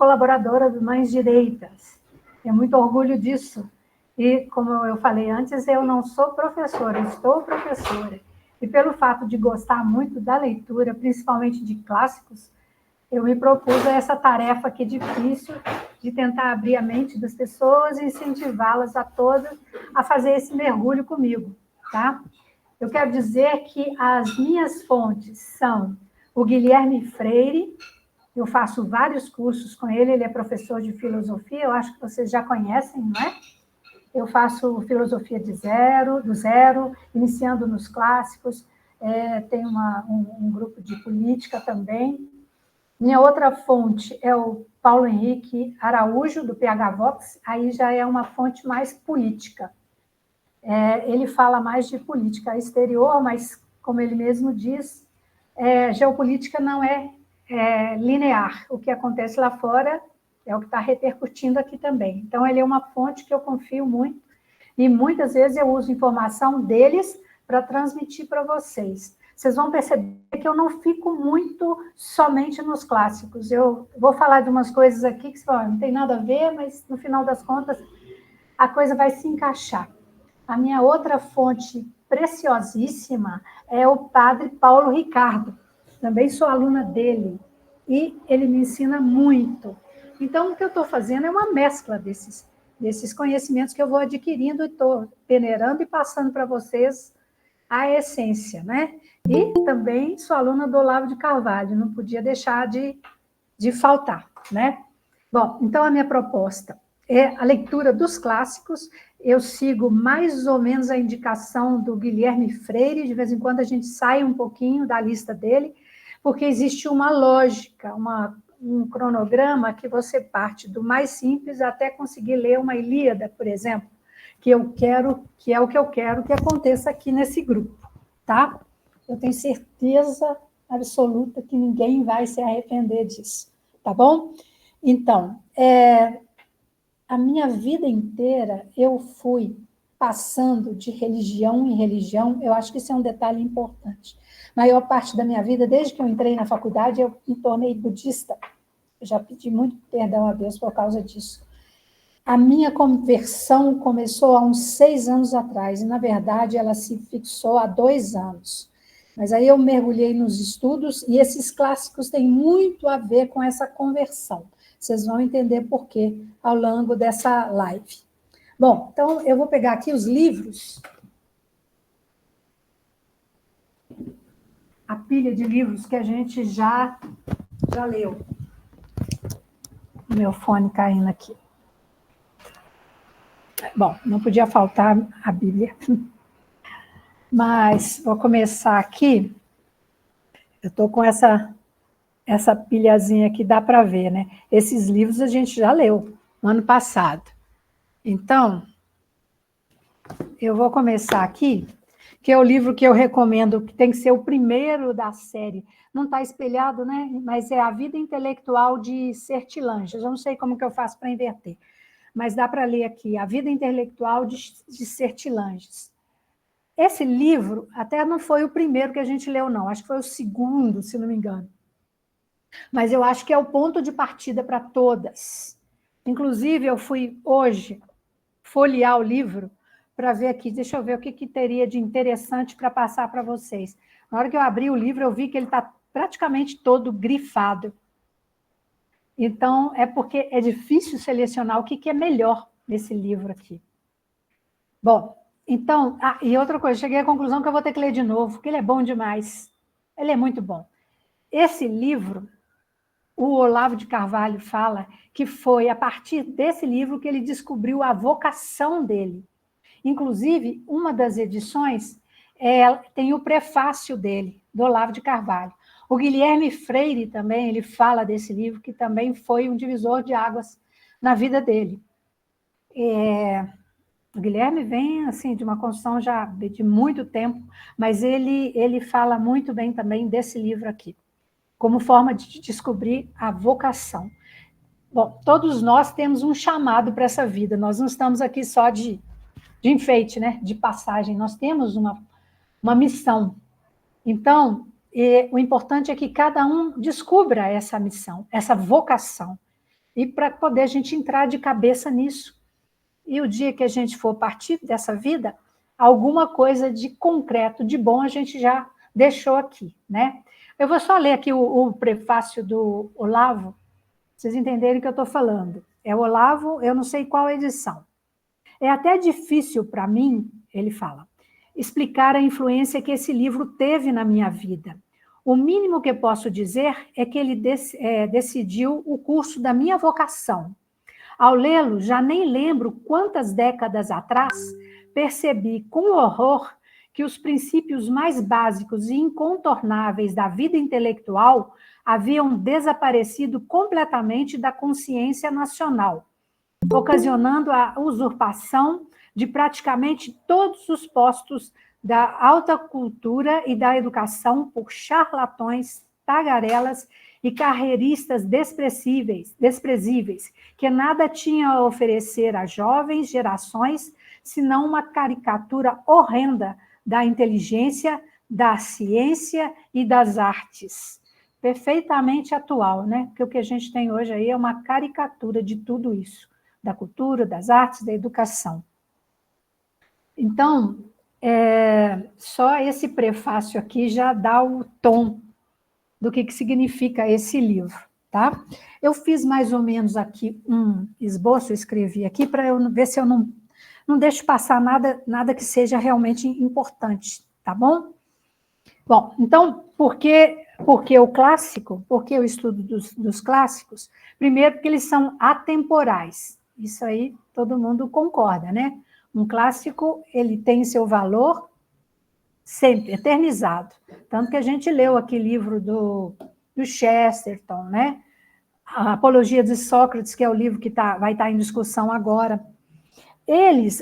colaboradora do Mães Direitas. Tenho muito orgulho disso. E, como eu falei antes, eu não sou professora, estou professora. E pelo fato de gostar muito da leitura, principalmente de clássicos, eu me propus a essa tarefa que é difícil, de tentar abrir a mente das pessoas e incentivá-las a todas a fazer esse mergulho comigo, tá? Eu quero dizer que as minhas fontes são o Guilherme Freire, eu faço vários cursos com ele, ele é professor de filosofia, eu acho que vocês já conhecem, não é? Eu faço filosofia do zero, iniciando nos clássicos, tenho um grupo de política também. Minha outra fonte é o Paulo Henrique Araújo, do PH Vox, aí já é uma fonte mais política. Ele fala mais de política exterior, mas, como ele mesmo diz, geopolítica não é linear. O que acontece lá fora é o que está repercutindo aqui também. Então, ele é uma fonte que eu confio muito, e muitas vezes eu uso informação deles para transmitir para vocês. Vocês vão perceber que eu não fico muito somente nos clássicos. Eu vou falar de umas coisas aqui que não tem nada a ver, mas, no final das contas, a coisa vai se encaixar. A minha outra fonte preciosíssima é o padre Paulo Ricardo. Também sou aluna dele, e ele me ensina muito. Então, o que eu estou fazendo é uma mescla desses conhecimentos que eu vou adquirindo e estou peneirando e passando para vocês a essência, né? E também sou aluna do Olavo de Carvalho, não podia deixar de faltar, né? Bom, então a minha proposta é a leitura dos clássicos. Eu sigo mais ou menos a indicação do Guilherme Freire, de vez em quando a gente sai um pouquinho da lista dele, porque existe uma lógica, um cronograma que você parte do mais simples até conseguir ler uma Ilíada, por exemplo, que é o que eu quero que aconteça aqui nesse grupo, tá? Eu tenho certeza absoluta que ninguém vai se arrepender disso, tá bom? Então, a minha vida inteira eu fui passando de religião em religião, eu acho que isso é um detalhe importante. A maior parte da minha vida, desde que eu entrei na faculdade, eu me tornei budista. Eu já pedi muito perdão a Deus por causa disso. A minha conversão começou há uns 6 anos atrás, e, na verdade, ela se fixou há 2 anos. Mas aí eu mergulhei nos estudos, e esses clássicos têm muito a ver com essa conversão. Vocês vão entender por quê ao longo dessa live. Bom, então eu vou pegar aqui os livros. A pilha de livros que a gente já leu. O meu fone caindo aqui. Bom, não podia faltar a Bíblia. Mas vou começar aqui. Eu estou com essa pilhazinha aqui, dá para ver, né? Esses livros a gente já leu no ano passado. Então, eu vou começar aqui, que é o livro que eu recomendo, que tem que ser o primeiro da série. Não está espelhado, né? Mas é A Vida Intelectual de Sertilanges. Eu não sei como que eu faço para inverter, mas dá para ler aqui, A Vida Intelectual de Sertilanges. Esse livro até não foi o primeiro que a gente leu, não. Acho que foi o segundo, se não me engano. Mas eu acho que é o ponto de partida para todas. Inclusive, eu fui hoje folhear o livro para ver aqui, deixa eu ver o que teria de interessante para passar para vocês. Na hora que eu abri o livro, eu vi que ele está praticamente todo grifado. Então, é porque é difícil selecionar o que é melhor nesse livro aqui. Bom, então, e outra coisa, cheguei à conclusão que eu vou ter que ler de novo, porque ele é bom demais. Ele é muito bom. Esse livro, o Olavo de Carvalho fala que foi a partir desse livro que ele descobriu a vocação dele. Inclusive, uma das edições tem o prefácio dele, do Olavo de Carvalho. O Guilherme Freire também, ele fala desse livro, que também foi um divisor de águas na vida dele. O Guilherme vem assim, de uma construção já de muito tempo, mas ele fala muito bem também desse livro aqui, como forma de descobrir a vocação. Bom, todos nós temos um chamado para essa vida, nós não estamos aqui só de enfeite, né? De passagem, nós temos uma missão. Então, o importante é que cada um descubra essa missão, essa vocação. e para poder a gente entrar de cabeça nisso. E o dia que a gente for partir dessa vida, alguma coisa de concreto, de bom, a gente já deixou aqui, né? Eu vou só ler aqui o prefácio do Olavo, pra vocês entenderem o que eu estou falando. É o Olavo, eu não sei qual edição. É até difícil para mim, ele fala, explicar a influência que esse livro teve na minha vida. O mínimo que posso dizer é que ele decidiu o curso da minha vocação. Ao lê-lo, já nem lembro quantas décadas atrás percebi com horror que os princípios mais básicos e incontornáveis da vida intelectual haviam desaparecido completamente da consciência nacional, ocasionando a usurpação de praticamente todos os postos da alta cultura e da educação por charlatões, tagarelas e carreiristas desprezíveis, que nada tinham a oferecer às jovens gerações, senão uma caricatura horrenda da inteligência, da ciência e das artes. Perfeitamente atual, né? Porque o que a gente tem hoje aí é uma caricatura de tudo isso, da cultura, das artes, da educação. Então, só esse prefácio aqui já dá o tom do que significa esse livro, tá? Eu fiz mais ou menos aqui um esboço, eu escrevi aqui, para eu ver se eu não deixo passar nada que seja realmente importante, tá bom? Bom, então, por que o clássico? Por que o estudo dos clássicos? Primeiro, porque eles são atemporais. Isso aí todo mundo concorda, né? Um clássico, ele tem seu valor sempre, eternizado. Tanto que a gente leu aqui livro do Chesterton, né? A Apologia de Sócrates, que é o livro que vai estar em discussão agora.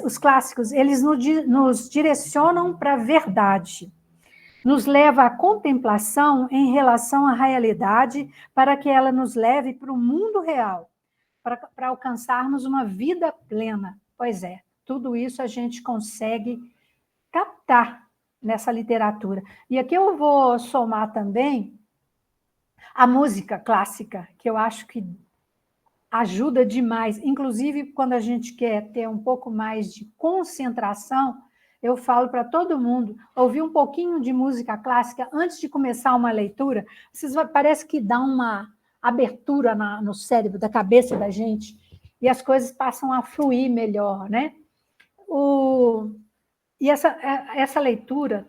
Os clássicos, eles nos direcionam para a verdade, nos leva à contemplação em relação à realidade, para que ela nos leve para o mundo real, para alcançarmos uma vida plena. Pois é, tudo isso a gente consegue captar nessa literatura. E aqui eu vou somar também a música clássica, que eu acho que ajuda demais. Inclusive, quando a gente quer ter um pouco mais de concentração, eu falo para todo mundo, ouvir um pouquinho de música clássica antes de começar uma leitura, parece que dá uma abertura no cérebro, da cabeça da gente, e as coisas passam a fluir melhor, né? E essa leitura,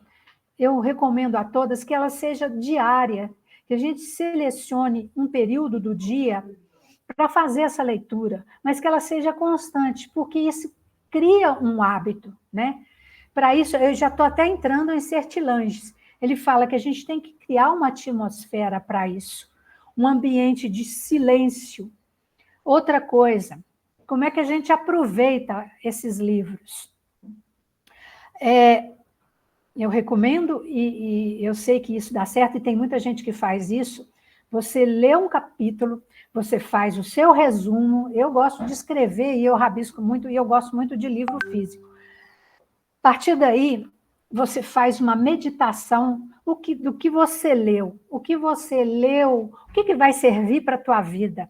eu recomendo a todas que ela seja diária, que a gente selecione um período do dia para fazer essa leitura, mas que ela seja constante, porque isso cria um hábito, né? Para isso, eu já estou até entrando em Sertilanges. Ele fala que a gente tem que criar uma atmosfera para isso, um ambiente de silêncio. Outra coisa, como é que a gente aproveita esses livros? Eu recomendo, e eu sei que isso dá certo, e tem muita gente que faz isso, você lê um capítulo, você faz o seu resumo, eu gosto de escrever, e eu rabisco muito, e eu gosto muito de livro físico. A partir daí, você faz uma meditação do que você leu, o que vai servir para a tua vida,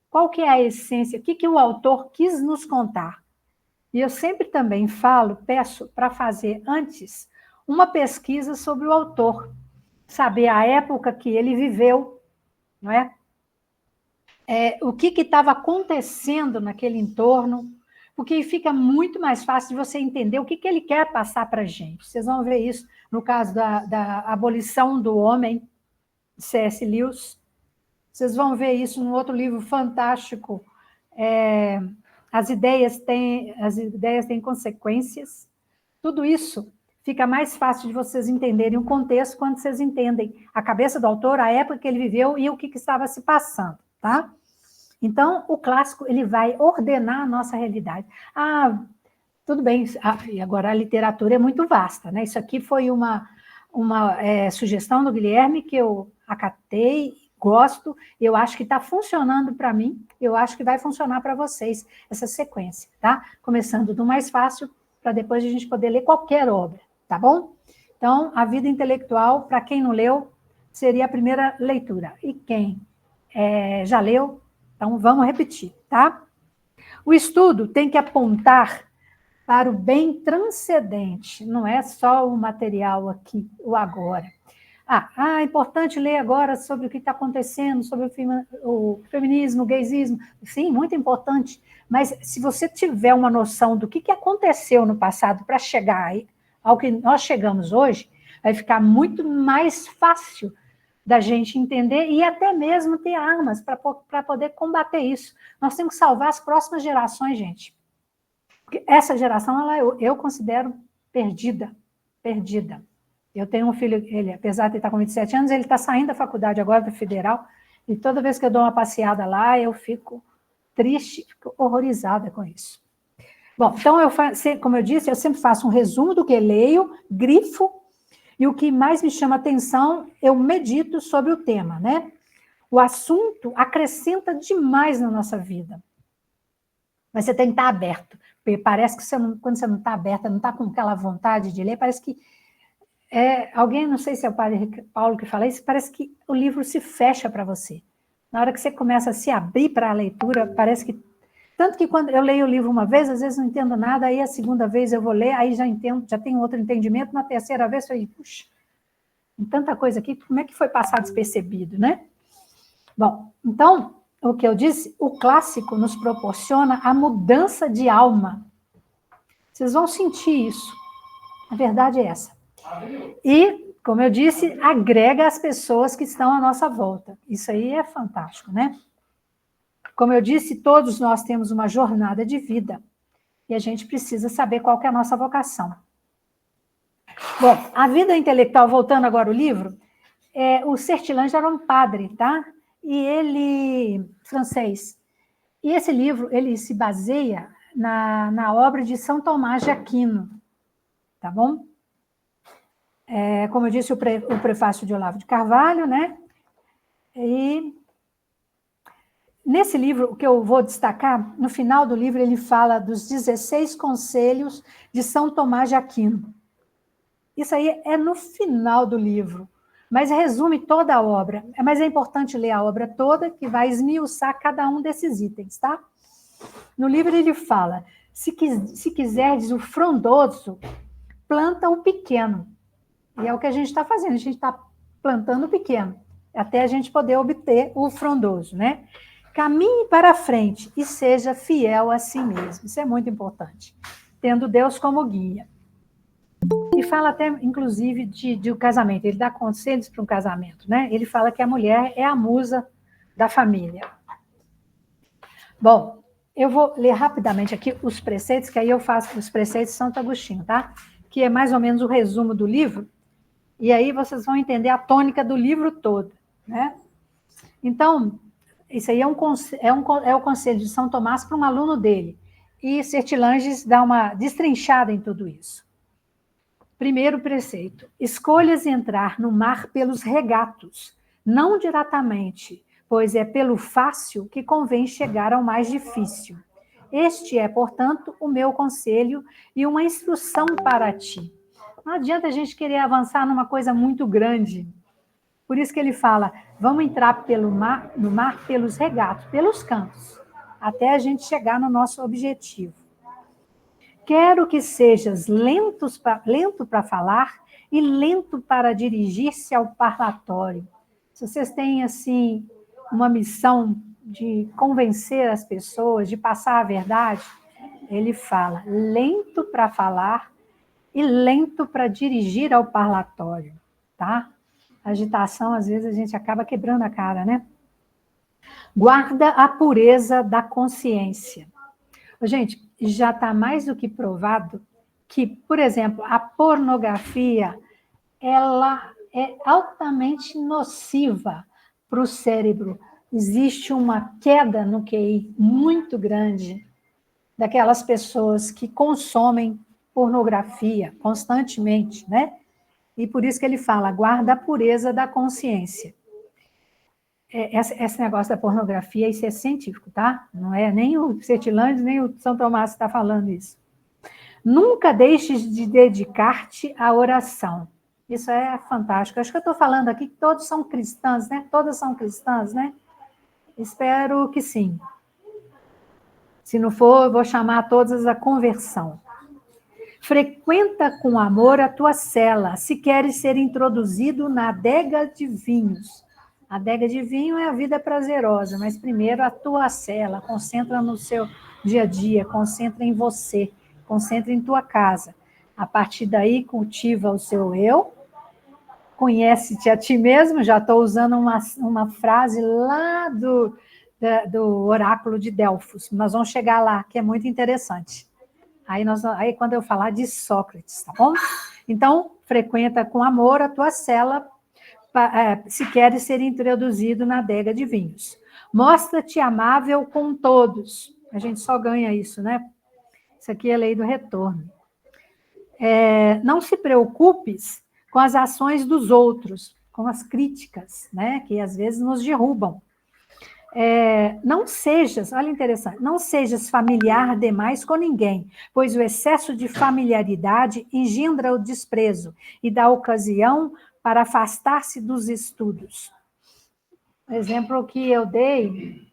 qual que é a essência, o que o autor quis nos contar. E eu sempre também peço para fazer antes uma pesquisa sobre o autor, saber a época que ele viveu, não é? O que estava acontecendo naquele entorno, porque fica muito mais fácil de você entender o que ele quer passar para a gente. Vocês vão ver isso no caso da abolição do homem, C.S. Lewis. Vocês vão ver isso num outro livro fantástico, As ideias têm consequências. Tudo isso fica mais fácil de vocês entenderem o contexto quando vocês entendem a cabeça do autor, a época que ele viveu e o que estava se passando, tá? Então, o clássico, ele vai ordenar a nossa realidade. Tudo bem, e agora a literatura é muito vasta, né? Isso aqui foi uma sugestão do Guilherme que eu acatei, gosto, eu acho que está funcionando para mim, eu acho que vai funcionar para vocês, essa sequência, tá? Começando do mais fácil, para depois a gente poder ler qualquer obra, tá bom? Então, a vida intelectual, para quem não leu, seria a primeira leitura. E quem já leu, Então, vamos repetir, tá? O estudo tem que apontar para o bem transcendente, não é só o material aqui, o agora. É importante ler agora sobre o que está acontecendo, sobre o feminismo, o gaysismo. Sim, muito importante. Mas se você tiver uma noção do que aconteceu no passado para chegar aí, ao que nós chegamos hoje, vai ficar muito mais fácil da gente entender e até mesmo ter armas para poder combater isso. Nós temos que salvar as próximas gerações, gente. Porque essa geração, eu considero perdida. Eu tenho um filho, ele, apesar de estar com 27 anos, ele está saindo da faculdade agora, da Federal, e toda vez que eu dou uma passeada lá, eu fico triste, fico horrorizada com isso. Bom, então, como eu disse, eu sempre faço um resumo do que leio, grifo, e o que mais me chama atenção, eu medito sobre o tema, né? O assunto acrescenta demais na nossa vida. Mas você tem que estar aberto, porque parece que quando você não está aberta, não está com aquela vontade de ler, parece que alguém, não sei se é o padre Paulo que fala isso, parece que o livro se fecha para você. Na hora que você começa a se abrir para a leitura, parece que... Tanto que quando eu leio o livro uma vez, às vezes não entendo nada, aí a segunda vez eu vou ler, aí já entendo, já tenho outro entendimento, na terceira vez eu falei, puxa, tem tanta coisa aqui, como é que foi passar despercebido, né? Bom, então, o que eu disse, o clássico nos proporciona a mudança de alma. Vocês vão sentir isso. A verdade é essa. E, como eu disse, agrega as pessoas que estão à nossa volta. Isso aí é fantástico, né? Como eu disse, todos nós temos uma jornada de vida e a gente precisa saber qual que é a nossa vocação. Bom, a vida intelectual, voltando agora ao livro, o Sertillanges era um padre, tá? E ele, francês. E esse livro, ele se baseia na obra de São Tomás de Aquino, tá bom? Como eu disse, o prefácio de Olavo de Carvalho, né? E nesse livro, o que eu vou destacar, no final do livro, ele fala dos 16 conselhos de São Tomás de Aquino. Isso aí é no final do livro, mas resume toda a obra. Mas é importante ler a obra toda, que vai esmiuçar cada um desses itens, tá? No livro ele fala, se quiserdes o frondoso, planta o pequeno. E é o que a gente está fazendo, a gente está plantando o pequeno, até a gente poder obter o frondoso, né? Caminhe para frente e seja fiel a si mesmo. Isso é muito importante. Tendo Deus como guia. E fala até, inclusive, de um casamento. Ele dá conselhos para um casamento, né? Ele fala que a mulher é a musa da família. Bom, eu vou ler rapidamente aqui os preceitos, que aí eu faço os preceitos de Santo Agostinho, tá? Que é mais ou menos o resumo do livro. E aí vocês vão entender a tônica do livro todo, né? Então, isso aí é o conselho de São Tomás para um aluno dele. E Sertillanges dá uma destrinchada em tudo isso. Primeiro preceito. Escolhas entrar no mar pelos regatos, não diretamente, pois é pelo fácil que convém chegar ao mais difícil. Este é, portanto, o meu conselho e uma instrução para ti. Não adianta a gente querer avançar numa coisa muito grande. Por isso que ele fala, vamos entrar no mar pelos regatos, pelos cantos, até a gente chegar no nosso objetivo. Quero que sejas lento para falar e lento para dirigir-se ao parlatório. Se vocês têm, assim, uma missão de convencer as pessoas, de passar a verdade, ele fala, lento para falar e lento para dirigir ao parlatório, tá? Agitação, às vezes, a gente acaba quebrando a cara, né? Guarda a pureza da consciência. Gente, já está mais do que provado que, por exemplo, a pornografia, ela é altamente nociva para o cérebro. Existe uma queda no QI muito grande daquelas pessoas que consomem pornografia constantemente, né? E por isso que ele fala, guarda a pureza da consciência. Esse negócio da pornografia, isso é científico, tá? Não é nem o Sertillanges, nem o São Tomás que está falando isso. Nunca deixes de dedicar-te à oração. Isso é fantástico. Acho que eu estou falando aqui que todos são cristãs, né? Todas são cristãs, né? Espero que sim. Se não for, eu vou chamar todas a conversão. Frequenta com amor a tua cela, se queres ser introduzido na adega de vinhos. A adega de vinho é a vida prazerosa, mas primeiro a tua cela, concentra no seu dia a dia, concentra em você, concentra em tua casa. A partir daí, cultiva o seu eu, conhece-te a ti mesmo, já estou usando uma frase lá do oráculo de Delfos, nós vamos chegar lá, que é muito interessante. Aí quando eu falar de Sócrates, tá bom? Então, frequenta com amor a tua cela, se queres ser introduzido na adega de vinhos. Mostra-te amável com todos. A gente só ganha isso, né? Isso aqui é a lei do retorno. Não se preocupes com as ações dos outros, com as críticas, né? Que às vezes nos derrubam. Não sejas, olha interessante, não sejas familiar demais com ninguém, pois o excesso de familiaridade engendra o desprezo e dá ocasião para afastar-se dos estudos. O exemplo que eu dei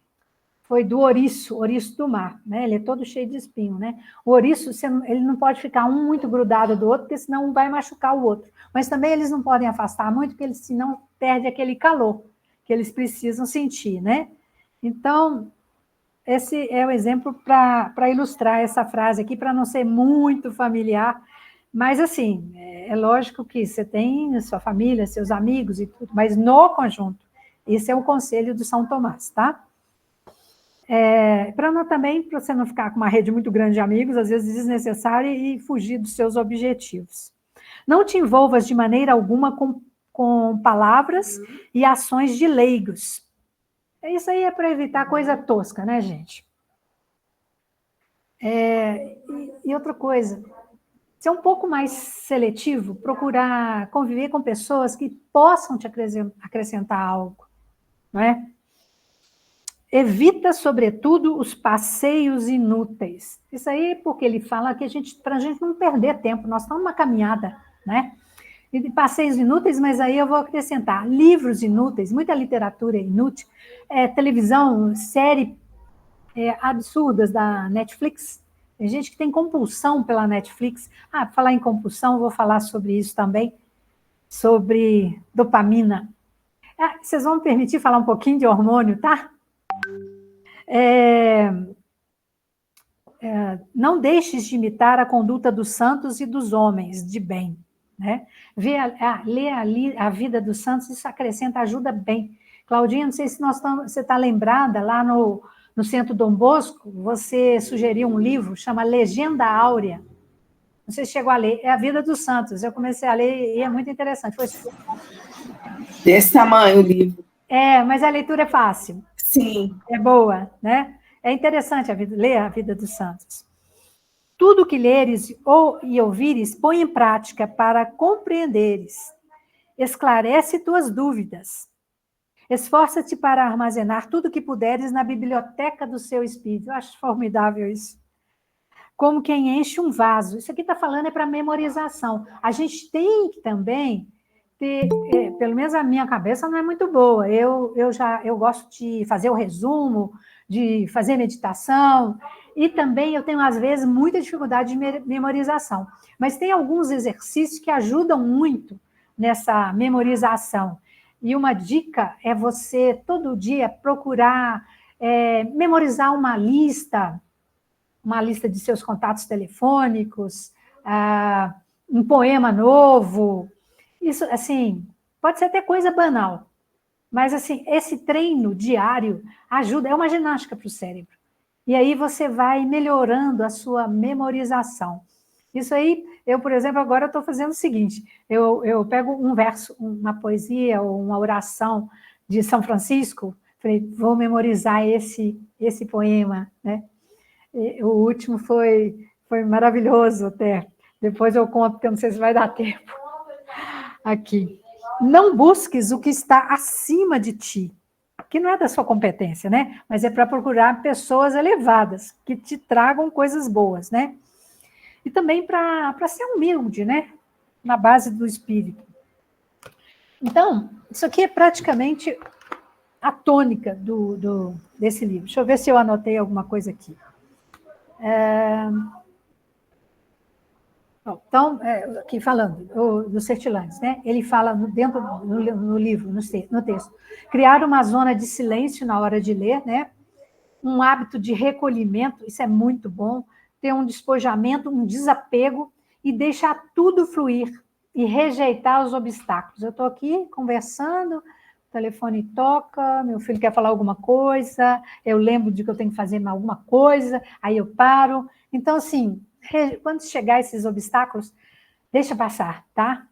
foi do ouriço do mar, né? Ele é todo cheio de espinho, né? O ouriço, ele não pode ficar um muito grudado do outro, porque senão um vai machucar o outro. Mas também eles não podem afastar muito, porque eles, senão perde aquele calor que eles precisam sentir, né? Então, esse é o exemplo para ilustrar essa frase aqui, para não ser muito familiar, mas, assim, é lógico que você tem sua família, seus amigos e tudo, mas no conjunto. Esse é o conselho de São Tomás, tá? Para você não ficar com uma rede muito grande de amigos, às vezes desnecessária, e fugir dos seus objetivos. Não te envolvas de maneira alguma com palavras e ações de leigos. Isso aí é para evitar coisa tosca, né, gente? E outra coisa, ser um pouco mais seletivo, procurar conviver com pessoas que possam te acrescentar algo, não é? Evita, sobretudo, os passeios inúteis. Isso aí porque ele fala que para a gente não perder tempo, nós estamos numa caminhada, né? E passeios inúteis, mas aí eu vou acrescentar livros inúteis, muita literatura inútil, televisão, série absurdas da Netflix. Tem gente que tem compulsão pela Netflix. Para falar em compulsão, vou falar sobre isso também, sobre dopamina. Vocês vão me permitir falar um pouquinho de hormônio, tá? Não deixes de imitar a conduta dos santos e dos homens de bem, né? Ler ali a vida dos santos, isso acrescenta, ajuda bem. Claudinha, não sei se você está lembrada, lá no Centro Dom Bosco, você sugeriu um livro, chama Legenda Áurea. Não sei se chegou a ler, é a vida dos santos. Eu comecei a ler e é muito interessante. Desse tamanho o livro. Mas a leitura é fácil. Sim. É boa, né? É interessante ler a vida dos santos. Tudo que leres e ouvires, põe em prática para compreenderes. Esclarece tuas dúvidas. Esforça-te para armazenar tudo que puderes na biblioteca do seu espírito. Eu acho formidável isso. Como quem enche um vaso. Isso aqui está falando para memorização. A gente tem que também ter, pelo menos a minha cabeça não é muito boa. Eu gosto de fazer o resumo, de fazer meditação, e também eu tenho, às vezes, muita dificuldade de memorização. Mas tem alguns exercícios que ajudam muito nessa memorização. E uma dica é você, todo dia, procurar memorizar uma lista de seus contatos telefônicos, um poema novo. Isso, assim, pode ser até coisa banal, mas, assim, esse treino diário ajuda, é uma ginástica para o cérebro. E aí você vai melhorando a sua memorização. Isso aí, eu, por exemplo, agora estou fazendo o seguinte, eu pego um verso, uma poesia ou uma oração de São Francisco, falei, vou memorizar esse poema, né? O último foi maravilhoso até. Depois eu conto, porque eu não sei se vai dar tempo. Aqui. Não busques o que está acima de ti, que não é da sua competência, né? Mas é para procurar pessoas elevadas, que te tragam coisas boas, né? E também para ser humilde, né? Na base do espírito. Então, isso aqui é praticamente a tônica desse livro. Deixa eu ver se eu anotei alguma coisa aqui. Então, aqui falando dos Sertilantes, né? Ele fala dentro no livro, no texto, criar uma zona de silêncio na hora de ler, né? Um hábito de recolhimento, isso é muito bom, ter um despojamento, um desapego e deixar tudo fluir e rejeitar os obstáculos. Eu estou aqui conversando, o telefone toca, meu filho quer falar alguma coisa, eu lembro de que eu tenho que fazer alguma coisa, aí eu paro. Então, assim, quando chegar esses obstáculos, deixa passar, tá?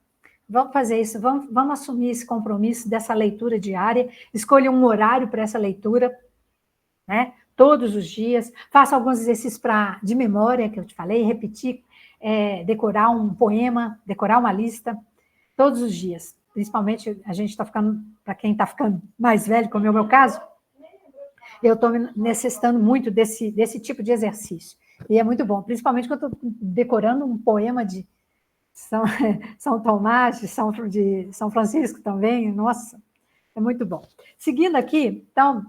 Vamos fazer isso, vamos assumir esse compromisso dessa leitura diária, escolha um horário para essa leitura, né? Todos os dias, faça alguns exercícios de memória, que eu te falei, repetir, decorar um poema, decorar uma lista, todos os dias. Principalmente, a gente está ficando, para quem está ficando mais velho, como é o meu caso, eu estou necessitando muito desse tipo de exercício. E é muito bom, principalmente quando eu estou decorando um poema de São Tomás, de São Francisco também, nossa, é muito bom. Seguindo aqui, então,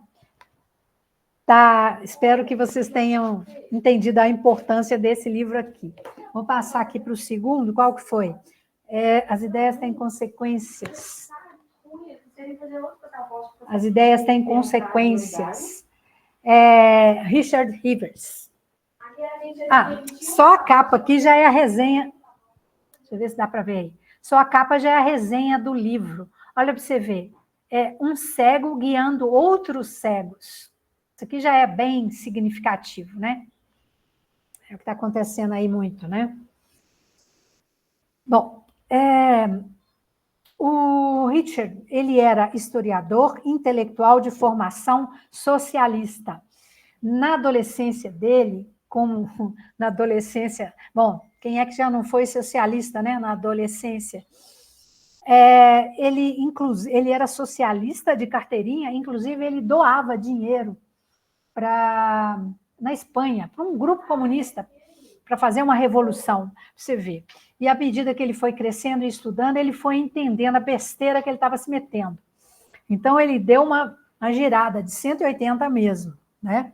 espero que vocês tenham entendido a importância desse livro aqui. Vou passar aqui para o segundo, qual que foi? As ideias têm consequências. As ideias têm consequências. Richard Rivers. Só a capa aqui já é a resenha. Deixa eu ver se dá para ver aí. Só a capa já é a resenha do livro. Olha para você ver. É um cego guiando outros cegos. Isso aqui já é bem significativo, né? É o que está acontecendo aí muito, né? Bom, o Richard, ele era historiador, intelectual de formação socialista. Na adolescência dele, bom, quem é que já não foi socialista, né, na adolescência? Ele era socialista de carteirinha, inclusive ele doava dinheiro na Espanha, para um grupo comunista, para fazer uma revolução, para você ver. E à medida que ele foi crescendo e estudando, ele foi entendendo a besteira que ele estava se metendo. Então, ele deu uma girada de 180 mesmo, né?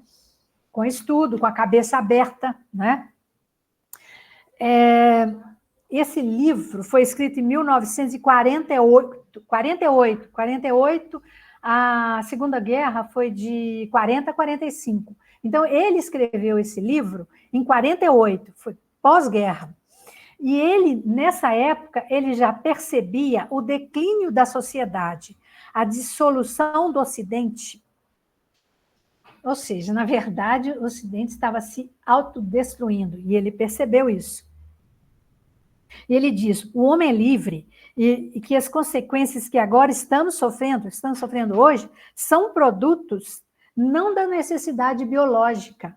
Com estudo, com a cabeça aberta, né? Esse livro foi escrito em 1948, a Segunda Guerra foi de 40 a 45. Então, ele escreveu esse livro em 48, foi pós-guerra. E ele, nessa época, ele já percebia o declínio da sociedade, a dissolução do Ocidente. Ou seja, na verdade, o Ocidente estava se autodestruindo, e ele percebeu isso. E ele diz, o homem é livre, e que as consequências que agora estamos sofrendo hoje, são produtos não da necessidade biológica,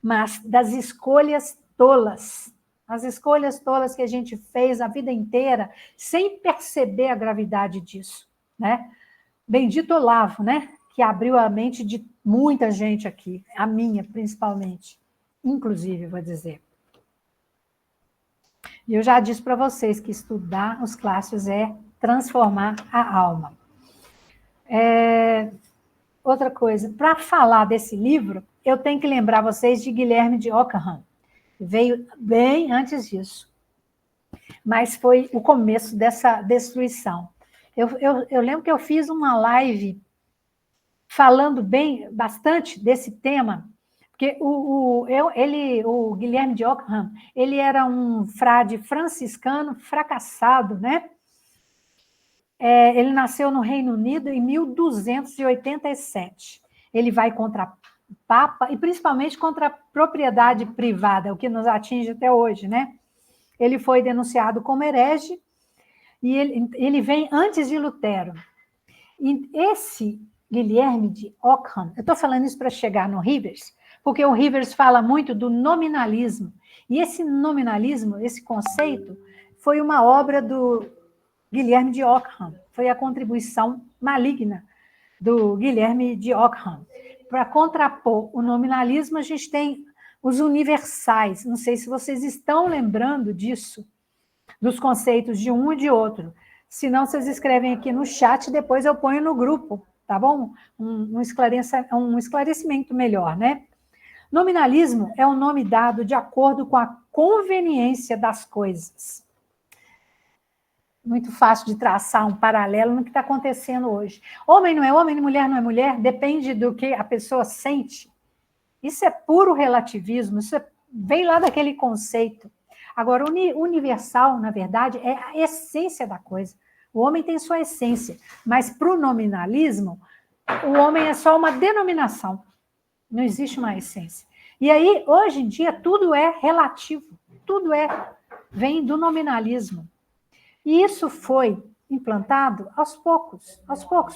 mas das escolhas tolas. As escolhas tolas que a gente fez a vida inteira, sem perceber a gravidade disso, né? Bendito Olavo, né? Que abriu a mente de muita gente aqui, a minha principalmente, inclusive, vou dizer. E eu já disse para vocês que estudar os clássicos é transformar a alma. Outra coisa, para falar desse livro, eu tenho que lembrar vocês de Guilherme de Ockham, que veio bem antes disso. Mas foi o começo dessa destruição. Eu lembro que eu fiz uma live falando bastante desse tema, porque o Guilherme de Ockham, ele era um frade franciscano fracassado, né? Ele nasceu no Reino Unido em 1287. Ele vai contra o Papa e principalmente contra a propriedade privada, o que nos atinge até hoje, né? Ele foi denunciado como herege e ele vem antes de Lutero. E esse Guilherme de Ockham, eu estou falando isso para chegar no Rivers, porque o Rivers fala muito do nominalismo. E esse nominalismo, esse conceito, foi uma obra do Guilherme de Ockham. Foi a contribuição maligna do Guilherme de Ockham. Para contrapor o nominalismo, a gente tem os universais. Não sei se vocês estão lembrando disso, dos conceitos de um e de outro. Se não, vocês escrevem aqui no chat, depois eu ponho no grupo, tá bom? Um esclarecimento melhor, né? Nominalismo é um nome dado de acordo com a conveniência das coisas. Muito fácil de traçar um paralelo no que está acontecendo hoje. Homem não é homem, mulher não é mulher, depende do que a pessoa sente. Isso é puro relativismo, vem lá daquele conceito. Agora, o universal, na verdade, é a essência da coisa. O homem tem sua essência, mas para o nominalismo, o homem é só uma denominação. Não existe uma essência. E aí, hoje em dia, tudo é relativo, vem do nominalismo. E isso foi implantado aos poucos,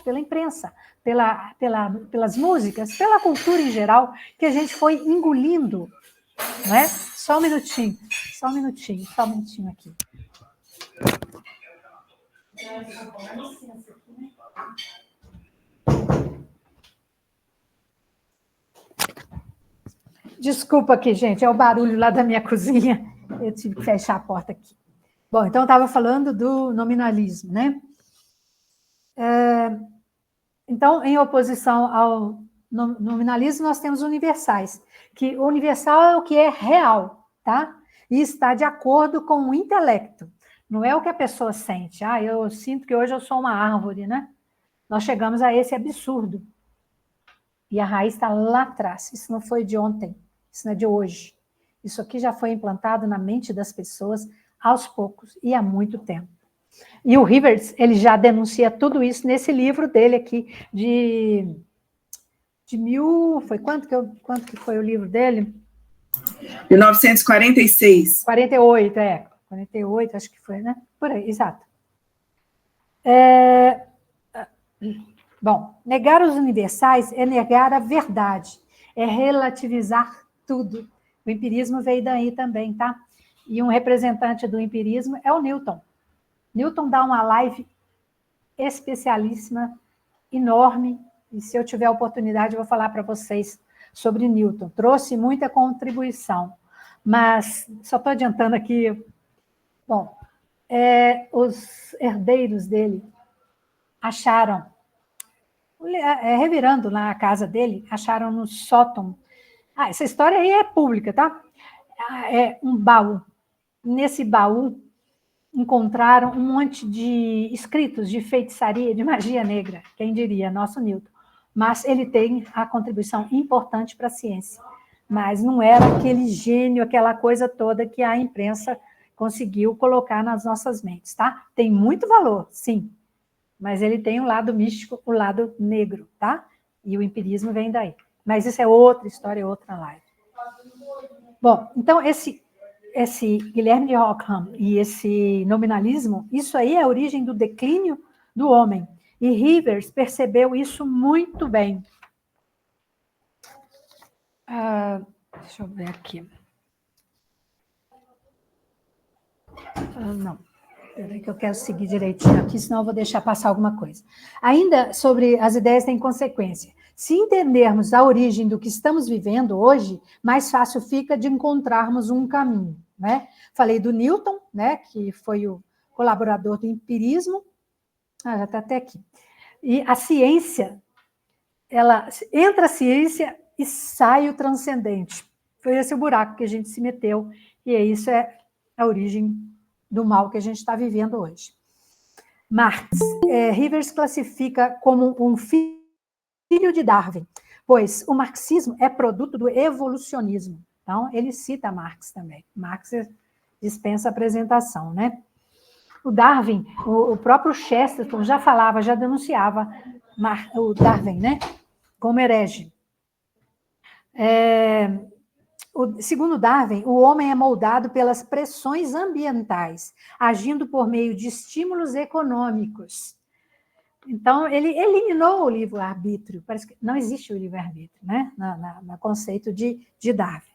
pela imprensa, pelas músicas, pela cultura em geral, que a gente foi engolindo, não é? Só um minutinho aqui. Desculpa aqui, gente, é o barulho lá da minha cozinha. Eu tive que fechar a porta aqui. Bom, então eu estava falando do nominalismo, né? Então, em oposição ao nominalismo, nós temos universais, que o universal é o que é real, tá? E está de acordo com o intelecto. Não é o que a pessoa sente. Ah, eu sinto que hoje eu sou uma árvore, né? Nós chegamos a esse absurdo. E a raiz está lá atrás. Isso não foi de ontem, isso não é de hoje. Isso aqui já foi implantado na mente das pessoas aos poucos e há muito tempo. E o Rivers, ele já denuncia tudo isso nesse livro dele aqui, de mil... Foi quanto que foi o livro dele? 1946. 48, acho que foi, né? Por aí, exato. Bom, negar os universais é negar a verdade, é relativizar tudo. O empirismo veio daí também, tá? E um representante do empirismo é o Newton. Newton dá uma live especialíssima, enorme, e se eu tiver a oportunidade, eu vou falar para vocês sobre Newton. Trouxe muita contribuição, mas só estou adiantando aqui. Bom, os herdeiros dele acharam, revirando na casa dele, acharam no sótão. Essa história aí é pública, tá? É um baú. Nesse baú, encontraram um monte de escritos de feitiçaria, de magia negra, quem diria, nosso Newton. Mas ele tem a contribuição importante para a ciência. Mas não era aquele gênio, aquela coisa toda que a imprensa conseguiu colocar nas nossas mentes, tá? Tem muito valor, sim, mas ele tem o lado místico, o lado negro, tá? E o empirismo vem daí. Mas isso é outra história, outra live. Bom, então esse Guilherme de Ockham e esse nominalismo, isso aí é a origem do declínio do homem. E Rivers percebeu isso muito bem. Deixa eu ver aqui. Não, peraí que eu quero seguir direitinho aqui, senão eu vou deixar passar alguma coisa. Ainda sobre as ideias têm consequência. Se entendermos a origem do que estamos vivendo hoje, mais fácil fica de encontrarmos um caminho, né? Falei do Newton, né, que foi o colaborador do empirismo. Já está até aqui. E a ciência, entra a ciência e sai o transcendente. Foi esse o buraco que a gente se meteu, e isso é a origem do mal que a gente está vivendo hoje. Marx, Rivers classifica como um filho de Darwin, pois o marxismo é produto do evolucionismo. Então, ele cita Marx também. Marx dispensa apresentação, né? O Darwin, o próprio Chesterton já falava, já denunciava o Darwin, né? Como herege. Segundo Darwin, o homem é moldado pelas pressões ambientais, agindo por meio de estímulos econômicos. Então, ele eliminou o livre-arbítrio. Parece que não existe o livre-arbítrio, né? No conceito de Darwin.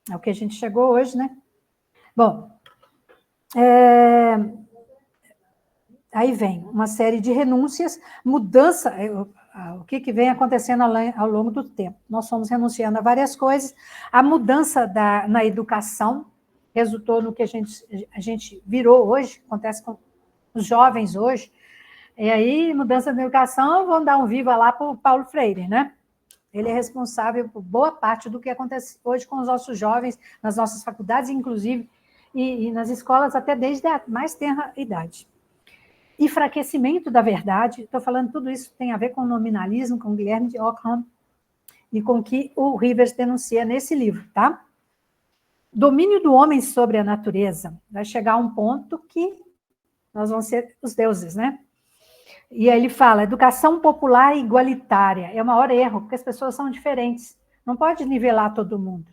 É o que a gente chegou hoje, né? Bom, aí vem uma série de renúncias, mudança, o que vem acontecendo ao longo do tempo. Nós fomos renunciando a várias coisas. A mudança na educação resultou no que a gente virou hoje, acontece com os jovens hoje. E aí, mudança na educação, vamos dar um viva lá para o Paulo Freire, né? Ele é responsável por boa parte do que acontece hoje com os nossos jovens, nas nossas faculdades, inclusive, e nas escolas até desde a mais tenra idade. Enfraquecimento da verdade, estou falando tudo isso tem a ver com o nominalismo, com Guilherme de Ockham, e com o que o Rivers denuncia nesse livro, tá? Domínio do homem sobre a natureza. Vai chegar a um ponto que nós vamos ser os deuses, né? E aí ele fala, educação popular e igualitária. É o maior erro, porque as pessoas são diferentes. Não pode nivelar todo mundo.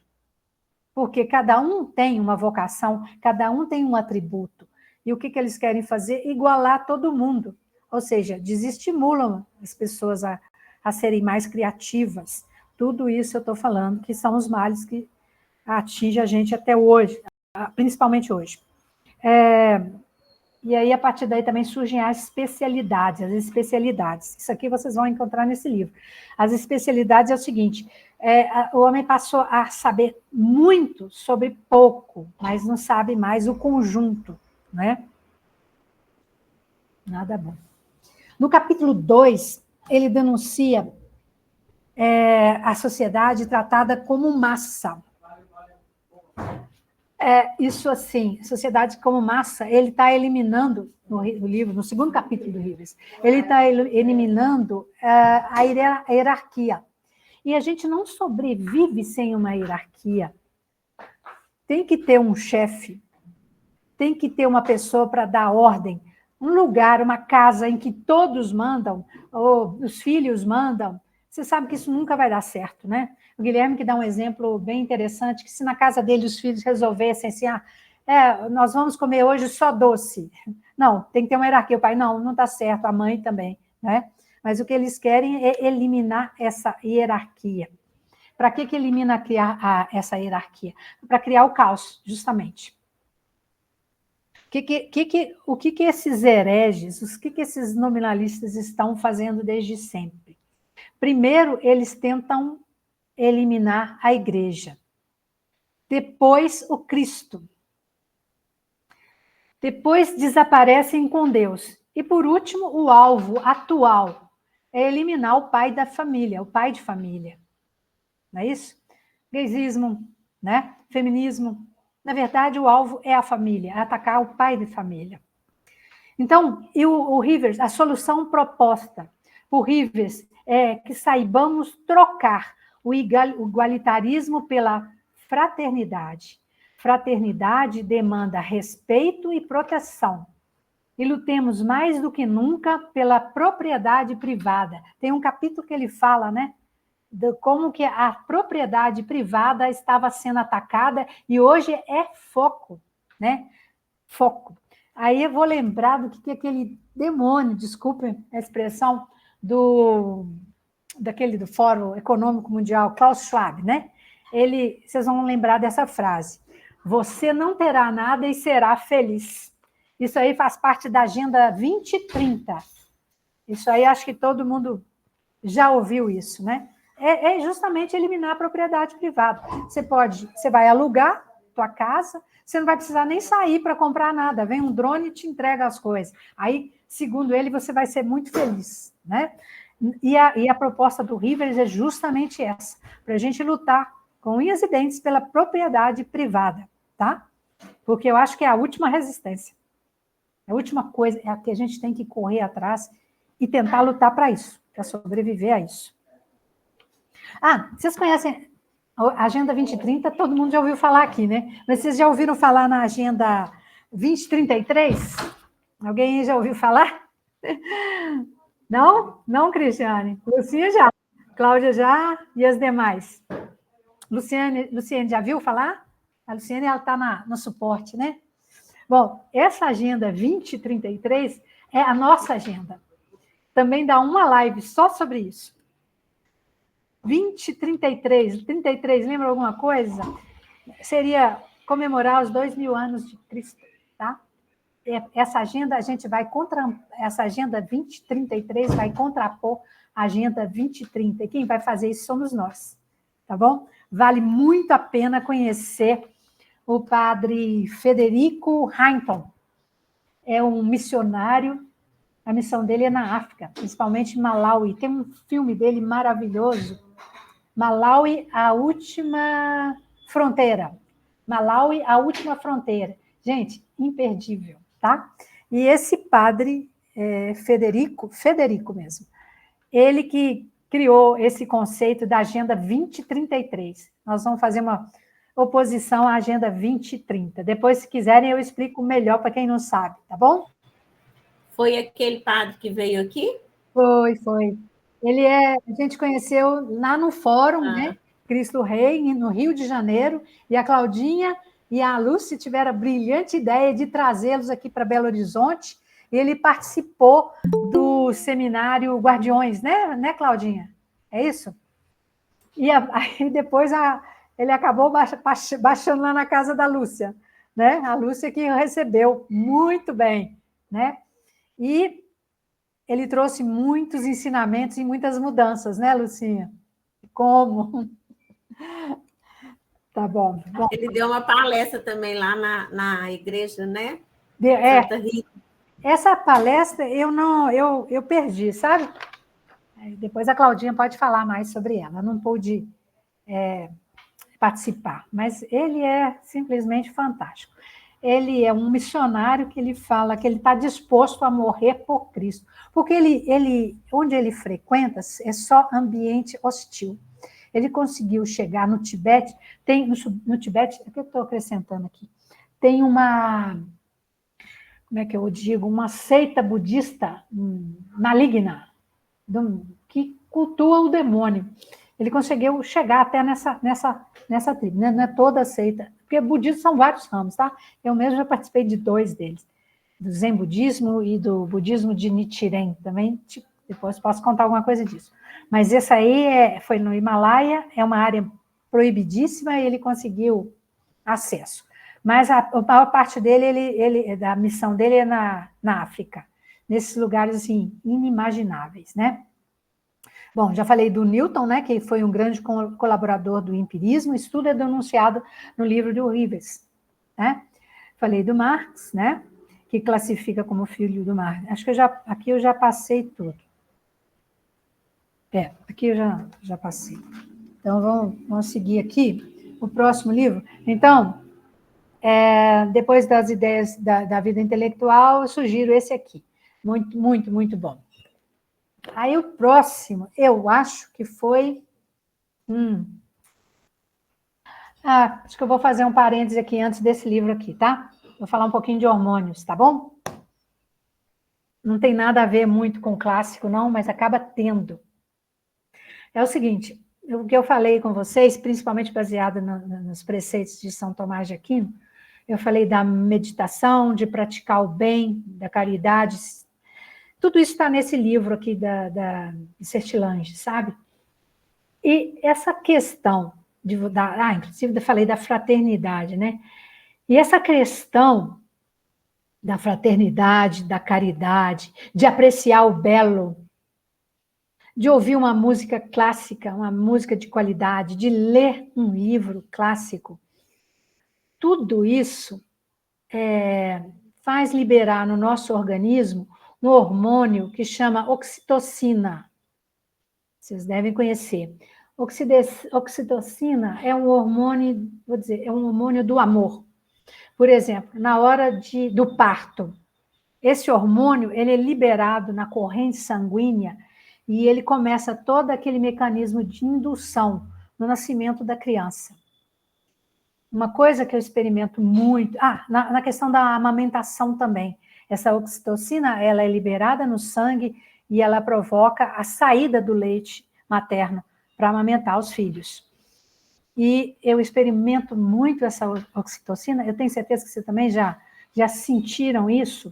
Porque cada um tem uma vocação, cada um tem um atributo. E o que eles querem fazer? Igualar todo mundo. Ou seja, desestimulam as pessoas a serem mais criativas. Tudo isso eu estou falando que são os males que atingem a gente até hoje, principalmente hoje. E aí, a partir daí, também surgem as especialidades. Isso aqui vocês vão encontrar nesse livro. As especialidades é o seguinte, o homem passou a saber muito sobre pouco, mas não sabe mais o conjunto, né? Nada bom. No capítulo 2, ele denuncia a sociedade tratada como massa. Isso assim, sociedade como massa, ele está eliminando, no livro, no segundo capítulo do Rivers, ele está eliminando a hierarquia. E a gente não sobrevive sem uma hierarquia. Tem que ter um chefe, tem que ter uma pessoa para dar ordem, um lugar, uma casa em que todos mandam, ou os filhos mandam. Você sabe que isso nunca vai dar certo, né? O Guilherme que dá um exemplo bem interessante, que se na casa dele os filhos resolvessem assim, nós vamos comer hoje só doce. Não, tem que ter uma hierarquia. O pai, não está certo, a mãe também, né? Mas o que eles querem é eliminar essa hierarquia. Para que elimina essa hierarquia? Para criar o caos, justamente. O que esses hereges, o que esses nominalistas estão fazendo desde sempre? Primeiro, eles tentam eliminar a igreja. Depois, o Cristo. Depois, desaparecem com Deus. E, por último, o alvo atual é eliminar o pai da família, o pai de família. Não é isso? Gaysismo, né? Feminismo. Na verdade, o alvo é a família, é atacar o pai de família. Então, o Rivers, a solução proposta por Rivers é que saibamos trocar o igualitarismo pela fraternidade. Fraternidade demanda respeito e proteção. E lutemos mais do que nunca pela propriedade privada. Tem um capítulo que ele fala, né? De como que a propriedade privada estava sendo atacada e hoje é foco, né? Foco. Aí eu vou lembrar do que aquele demônio, desculpe a expressão, do Fórum Econômico Mundial, Klaus Schwab, né? Vocês vão lembrar dessa frase. Você não terá nada e será feliz. Isso aí faz parte da Agenda 2030. Isso aí acho que todo mundo já ouviu isso, né? É justamente eliminar a propriedade privada. Você vai alugar tua casa, você não vai precisar nem sair para comprar nada. Vem um drone e te entrega as coisas. Aí, segundo ele, você vai ser muito feliz, né? E a proposta do Rivers é justamente essa, para a gente lutar com unhas e dentes pela propriedade privada, tá? Porque eu acho que é a última resistência. A última coisa é a que a gente tem que correr atrás e tentar lutar para isso, para sobreviver a isso. Vocês conhecem a Agenda 2030? Todo mundo já ouviu falar aqui, né? Mas vocês já ouviram falar na Agenda 2033? Alguém já ouviu falar? Não? Não, Cristiane? Lucinha já. Cláudia já e as demais. Luciane já viu falar? A Luciane está no suporte, né? Bom, essa Agenda 2033 é a nossa agenda. Também dá uma live só sobre isso. 33, lembra alguma coisa? Seria comemorar os 2000 anos de Cristo, tá? Essa agenda essa Agenda 2033 vai contrapor a Agenda 2030. E quem vai fazer isso somos nós, tá bom? Vale muito a pena conhecer o padre Federico Hinton. É um missionário A missão dele é na África, principalmente em Malawi. Tem um filme dele maravilhoso, Malawi, a última fronteira. Malawi, a última fronteira. Gente, imperdível, tá? E esse padre, Federico mesmo, ele que criou esse conceito da Agenda 2033. Nós vamos fazer uma oposição à Agenda 2030. Depois, se quiserem, eu explico melhor para quem não sabe, tá bom? Foi aquele padre que veio aqui? Foi. A gente conheceu lá no fórum, né? Cristo Rei, no Rio de Janeiro, e a Claudinha e a Lúcia tiveram a brilhante ideia de trazê-los aqui para Belo Horizonte, e ele participou do seminário Guardiões, né, Claudinha? É isso? E aí depois ele acabou baixando lá na casa da Lúcia, né? A Lúcia que recebeu muito bem, né? E ele trouxe muitos ensinamentos e muitas mudanças, né, Lucinha? Como? Tá bom. Ele deu uma palestra também lá na igreja, né? Santa Rita. Essa palestra eu perdi, sabe? Depois a Claudinha pode falar mais sobre ela. Eu não pude participar, mas ele é simplesmente fantástico. Ele é um missionário que ele fala que ele está disposto a morrer por Cristo, porque onde ele frequenta é só ambiente hostil. Ele conseguiu chegar no Tibete, no Tibete, o que eu estou acrescentando aqui? Tem uma, como é que eu digo, uma seita budista maligna, que cultua o demônio. Ele conseguiu chegar até nessa tribo, né? Não é toda a seita, porque budismo são vários ramos, tá? Eu mesmo já participei de 2 deles, do Zen budismo e do budismo de Nichiren, também, depois posso contar alguma coisa disso. Mas esse aí foi no Himalaia, é uma área proibidíssima, e ele conseguiu acesso. Mas a maior parte dele, da missão dele é na África, nesses lugares, assim, inimagináveis, né? Bom, já falei do Newton, né, que foi um grande colaborador do empirismo, isso tudo é denunciado no livro do Rivers, né? Falei do Marx, né, que classifica como filho do Marx. Acho que aqui eu já passei tudo. Aqui eu já passei. Então, vamos seguir aqui o próximo livro. Então, depois das ideias da vida intelectual, eu sugiro esse aqui. Muito, muito, muito bom. Aí o próximo, eu acho que foi... acho que eu vou fazer um parêntese aqui antes desse livro aqui, tá? Vou falar um pouquinho de hormônios, tá bom? Não tem nada a ver muito com o clássico, não, mas acaba tendo. É o seguinte, o que eu falei com vocês, principalmente baseado nos preceitos de São Tomás de Aquino, eu falei da meditação, de praticar o bem, da caridade. Tudo isso está nesse livro aqui da Sertilange, sabe? E essa questão, inclusive eu falei da fraternidade, né? E essa questão da fraternidade, da caridade, de apreciar o belo, de ouvir uma música clássica, uma música de qualidade, de ler um livro clássico, tudo isso faz liberar no nosso organismo um hormônio que chama oxitocina. Vocês devem conhecer. Oxitocina é um hormônio, vou dizer, é um hormônio do amor. Por exemplo, na hora do parto, esse hormônio ele é liberado na corrente sanguínea e ele começa todo aquele mecanismo de indução no nascimento da criança. Uma coisa que eu experimento muito... na questão da amamentação também. Essa oxitocina, ela é liberada no sangue e ela provoca a saída do leite materno para amamentar os filhos. E eu experimento muito essa oxitocina, eu tenho certeza que vocês também já sentiram isso.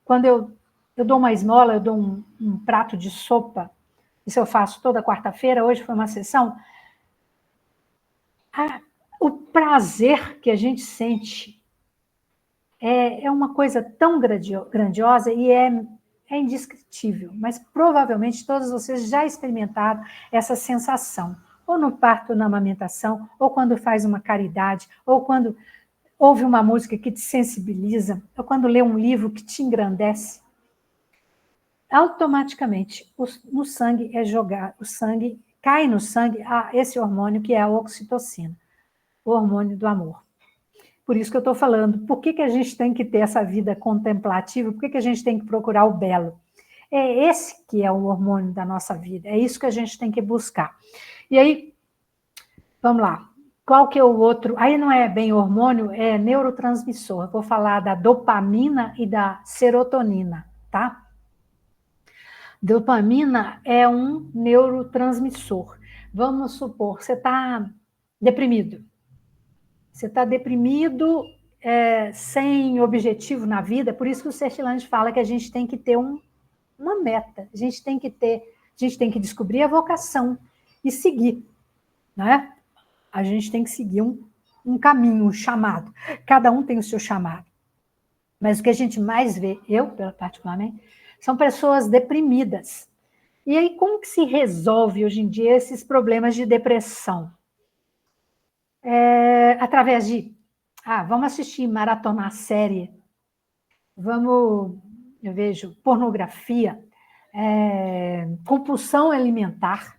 Quando eu dou uma esmola, eu dou um prato de sopa, isso eu faço toda quarta-feira, hoje foi uma sessão. O prazer que a gente sente é uma coisa tão grandiosa e é indescritível, mas provavelmente todos vocês já experimentaram essa sensação, ou no parto, ou na amamentação, ou quando faz uma caridade, ou quando ouve uma música que te sensibiliza, ou quando lê um livro que te engrandece, automaticamente no sangue é jogado, o sangue cai no sangue esse hormônio que é a oxitocina, o hormônio do amor. Por isso que eu estou falando, por que a gente tem que ter essa vida contemplativa, por que a gente tem que procurar o belo? É esse que é o hormônio da nossa vida, é isso que a gente tem que buscar. E aí, vamos lá, qual que é o outro? Aí não é bem hormônio, é neurotransmissor. Eu vou falar da dopamina e da serotonina, tá? Dopamina é um neurotransmissor. Vamos supor, você está deprimido. Você está deprimido, sem objetivo na vida, por isso que o Sertilange fala que a gente tem que ter uma meta, a gente tem que descobrir a vocação e seguir, né? A gente tem que seguir um caminho, um chamado. Cada um tem o seu chamado. Mas o que a gente mais vê, eu particularmente, são pessoas deprimidas. E aí, como que se resolve hoje em dia esses problemas de depressão? Através de, vamos assistir, maratonar série, eu vejo pornografia, compulsão alimentar.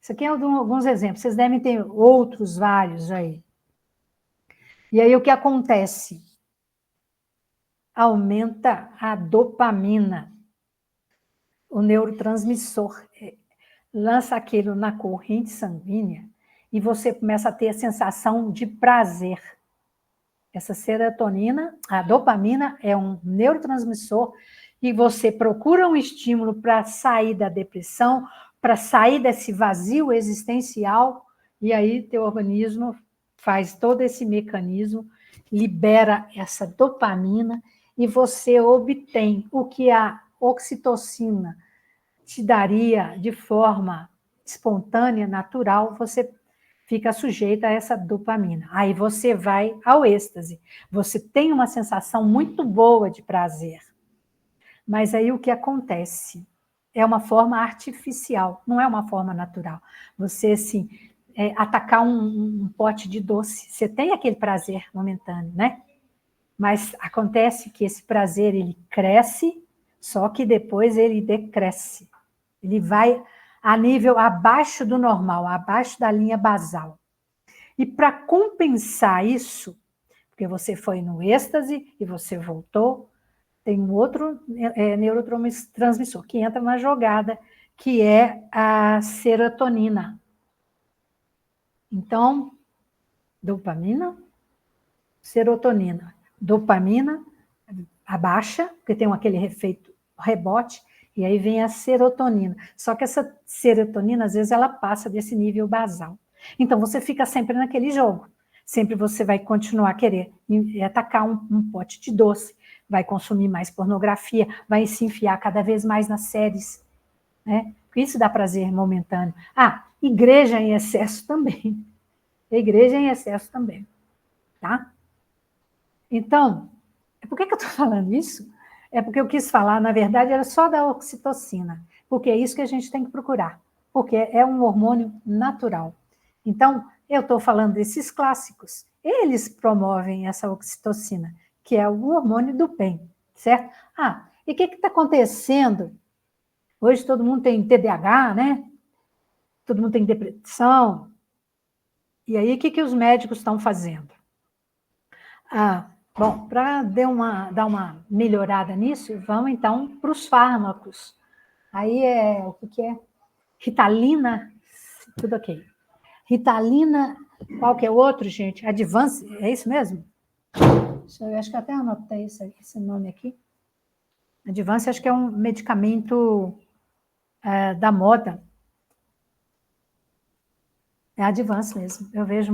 Isso aqui é alguns exemplos, vocês devem ter outros vários aí. E aí o que acontece? Aumenta a dopamina, o neurotransmissor, lança aquilo na corrente sanguínea e você começa a ter a sensação de prazer. Essa serotonina, a dopamina é um neurotransmissor e você procura um estímulo para sair da depressão, para sair desse vazio existencial, e aí teu organismo faz todo esse mecanismo, libera essa dopamina e você obtém o que a oxitocina te daria de forma espontânea, natural, você fica sujeita a essa dopamina. Aí você vai ao êxtase. Você tem uma sensação muito boa de prazer. Mas aí o que acontece? É uma forma artificial, não é uma forma natural. Você, assim, atacar um pote de doce, você tem aquele prazer momentâneo, né? Mas acontece que esse prazer, ele cresce, só que depois ele decresce. Ele vai a nível abaixo do normal, abaixo da linha basal. E para compensar isso, porque você foi no êxtase e você voltou, tem um outro neurotransmissor que entra na jogada, que é a serotonina. Então, dopamina, serotonina. Dopamina abaixa, porque tem aquele efeito rebote, e aí vem a serotonina. Só que essa serotonina, às vezes, ela passa desse nível basal. Então, você fica sempre naquele jogo. Sempre você vai continuar a querer atacar um pote de doce, vai consumir mais pornografia, vai se enfiar cada vez mais nas séries, né? Isso dá prazer momentâneo. Igreja em excesso também. Igreja em excesso também, tá? Então, por que eu estou falando isso? É porque eu quis falar, na verdade, era só da oxitocina, porque é isso que a gente tem que procurar, porque é um hormônio natural. Então, eu estou falando desses clássicos, eles promovem essa oxitocina, que é o hormônio do bem, certo? E o que está acontecendo? Hoje todo mundo tem TDAH, né? Todo mundo tem depressão. E aí, o que os médicos estão fazendo? Bom, para dar uma melhorada nisso, vamos então para os fármacos. Aí o que é? Ritalina, tudo ok. Ritalina, qual que é o outro, gente? Advance, é isso mesmo? Eu acho que até anotei esse nome aqui. Advance, acho que é um medicamento da moda. É Advance mesmo. Eu vejo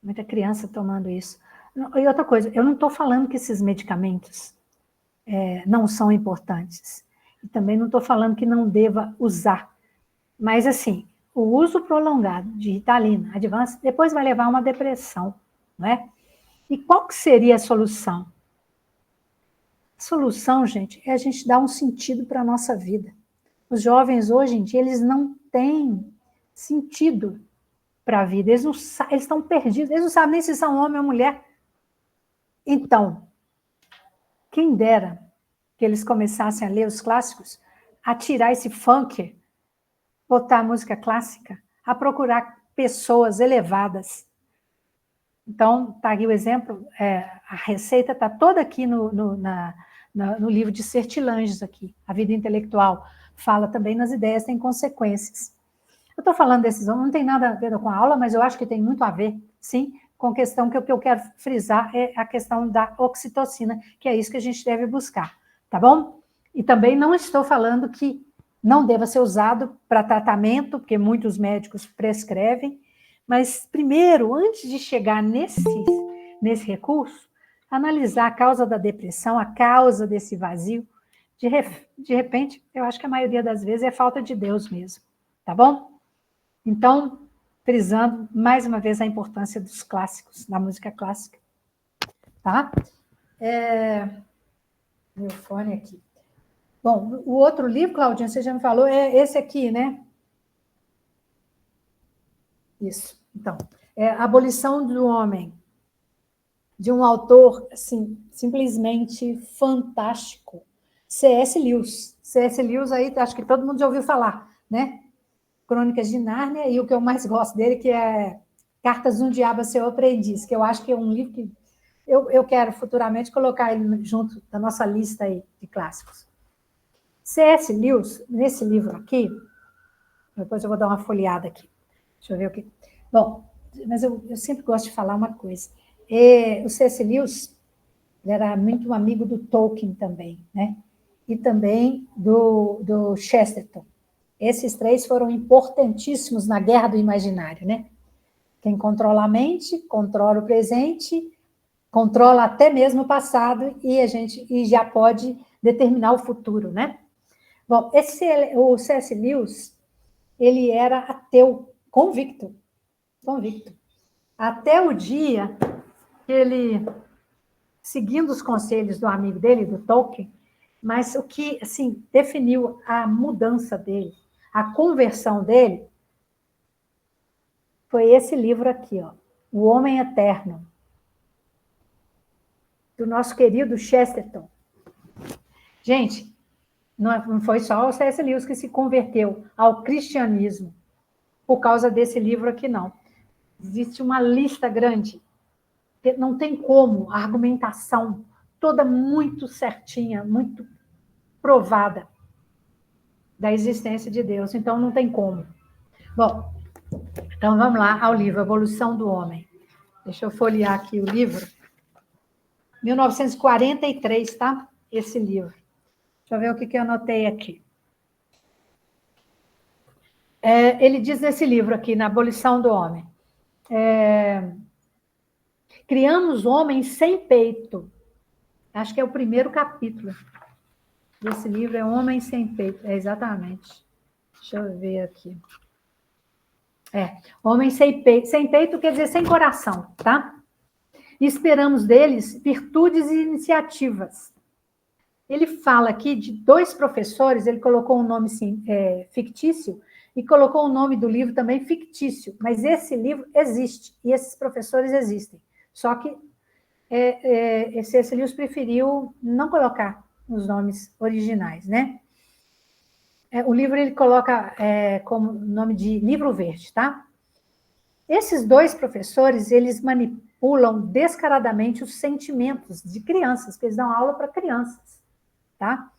muita criança tomando isso. E outra coisa, eu não estou falando que esses medicamentos não são importantes. E também não estou falando que não deva usar. Mas, assim, o uso prolongado de Ritalina, Advance, depois vai levar a uma depressão, não é? E qual que seria a solução? A solução, gente, é a gente dar um sentido para a nossa vida. Os jovens, hoje em dia, eles não têm sentido. para a vida. Eles estão perdidos, eles não sabem nem se são homem ou mulher. Então, quem dera que eles começassem a ler os clássicos, a tirar esse funk, botar a música clássica, a procurar pessoas elevadas. Então, está aqui o exemplo, a receita está toda aqui no livro de Sertilanges, aqui, A Vida Intelectual. Fala também nas ideias, tem consequências. Eu estou falando desses homens, não tem nada a ver com a aula, mas eu acho que tem muito a ver, sim, com a questão que eu quero frisar, é a questão da oxitocina, que é isso que a gente deve buscar, tá bom? E também não estou falando que não deva ser usado para tratamento, porque muitos médicos prescrevem, mas primeiro, antes de chegar nesse recurso, analisar a causa da depressão, a causa desse vazio. De repente, eu acho que a maioria das vezes é falta de Deus mesmo, tá bom? Então, frisando mais uma vez a importância dos clássicos, da música clássica, tá? Meu fone aqui. Bom, o outro livro, Claudinha, você já me falou, é esse aqui, né? Isso. Então, é A Abolição do Homem, de um autor, assim, simplesmente fantástico, C.S. Lewis. C.S. Lewis aí, acho que todo mundo já ouviu falar, né? Crônicas de Nárnia, e o que eu mais gosto dele, que é Cartas de um Diabo a Seu Aprendiz, que eu acho que é um livro que eu quero futuramente colocar ele junto da nossa lista aí de clássicos. C.S. Lewis, nesse livro aqui, depois eu vou dar uma folheada aqui. Deixa eu ver o que... Bom, mas eu sempre gosto de falar uma coisa. O C.S. Lewis era muito um amigo do Tolkien também, né? E também do Chesterton. Esses três foram importantíssimos na Guerra do Imaginário, né? Quem controla a mente, controla o presente, controla até mesmo o passado e já pode determinar o futuro, né? Bom, o C.S. Lewis, ele era ateu, convicto. Até o dia que ele, seguindo os conselhos do amigo dele, do Tolkien, mas o que, assim, definiu a mudança dele, a conversão dele, foi esse livro aqui, ó, O Homem Eterno, do nosso querido Chesterton. Gente, não foi só o C.S. Lewis que se converteu ao cristianismo por causa desse livro aqui, não. Existe uma lista grande. Não tem como, a argumentação toda muito certinha, muito provada da existência de Deus. Então, não tem como. Bom, então vamos lá ao livro Evolução do Homem. Deixa eu folhear aqui o livro. 1943, tá? Esse livro. Deixa eu ver o que eu anotei aqui. Ele diz nesse livro aqui, na Abolição do Homem, criamos homens sem peito. Acho que é o primeiro capítulo desse livro, é Homem Sem Peito. Exatamente. Deixa eu ver aqui. Homem sem peito. Sem peito quer dizer sem coração, tá? E esperamos deles virtudes e iniciativas. Ele fala aqui de 2 professores, ele colocou um nome fictício, e colocou o nome do livro também fictício, mas esse livro existe, e esses professores existem. Só que C.S. Lewis preferiu não colocar os nomes originais, né? O livro ele coloca como nome de Livro Verde, tá? Esses 2 professores, eles manipulam descaradamente os sentimentos de crianças, porque eles dão aula para crianças, tá?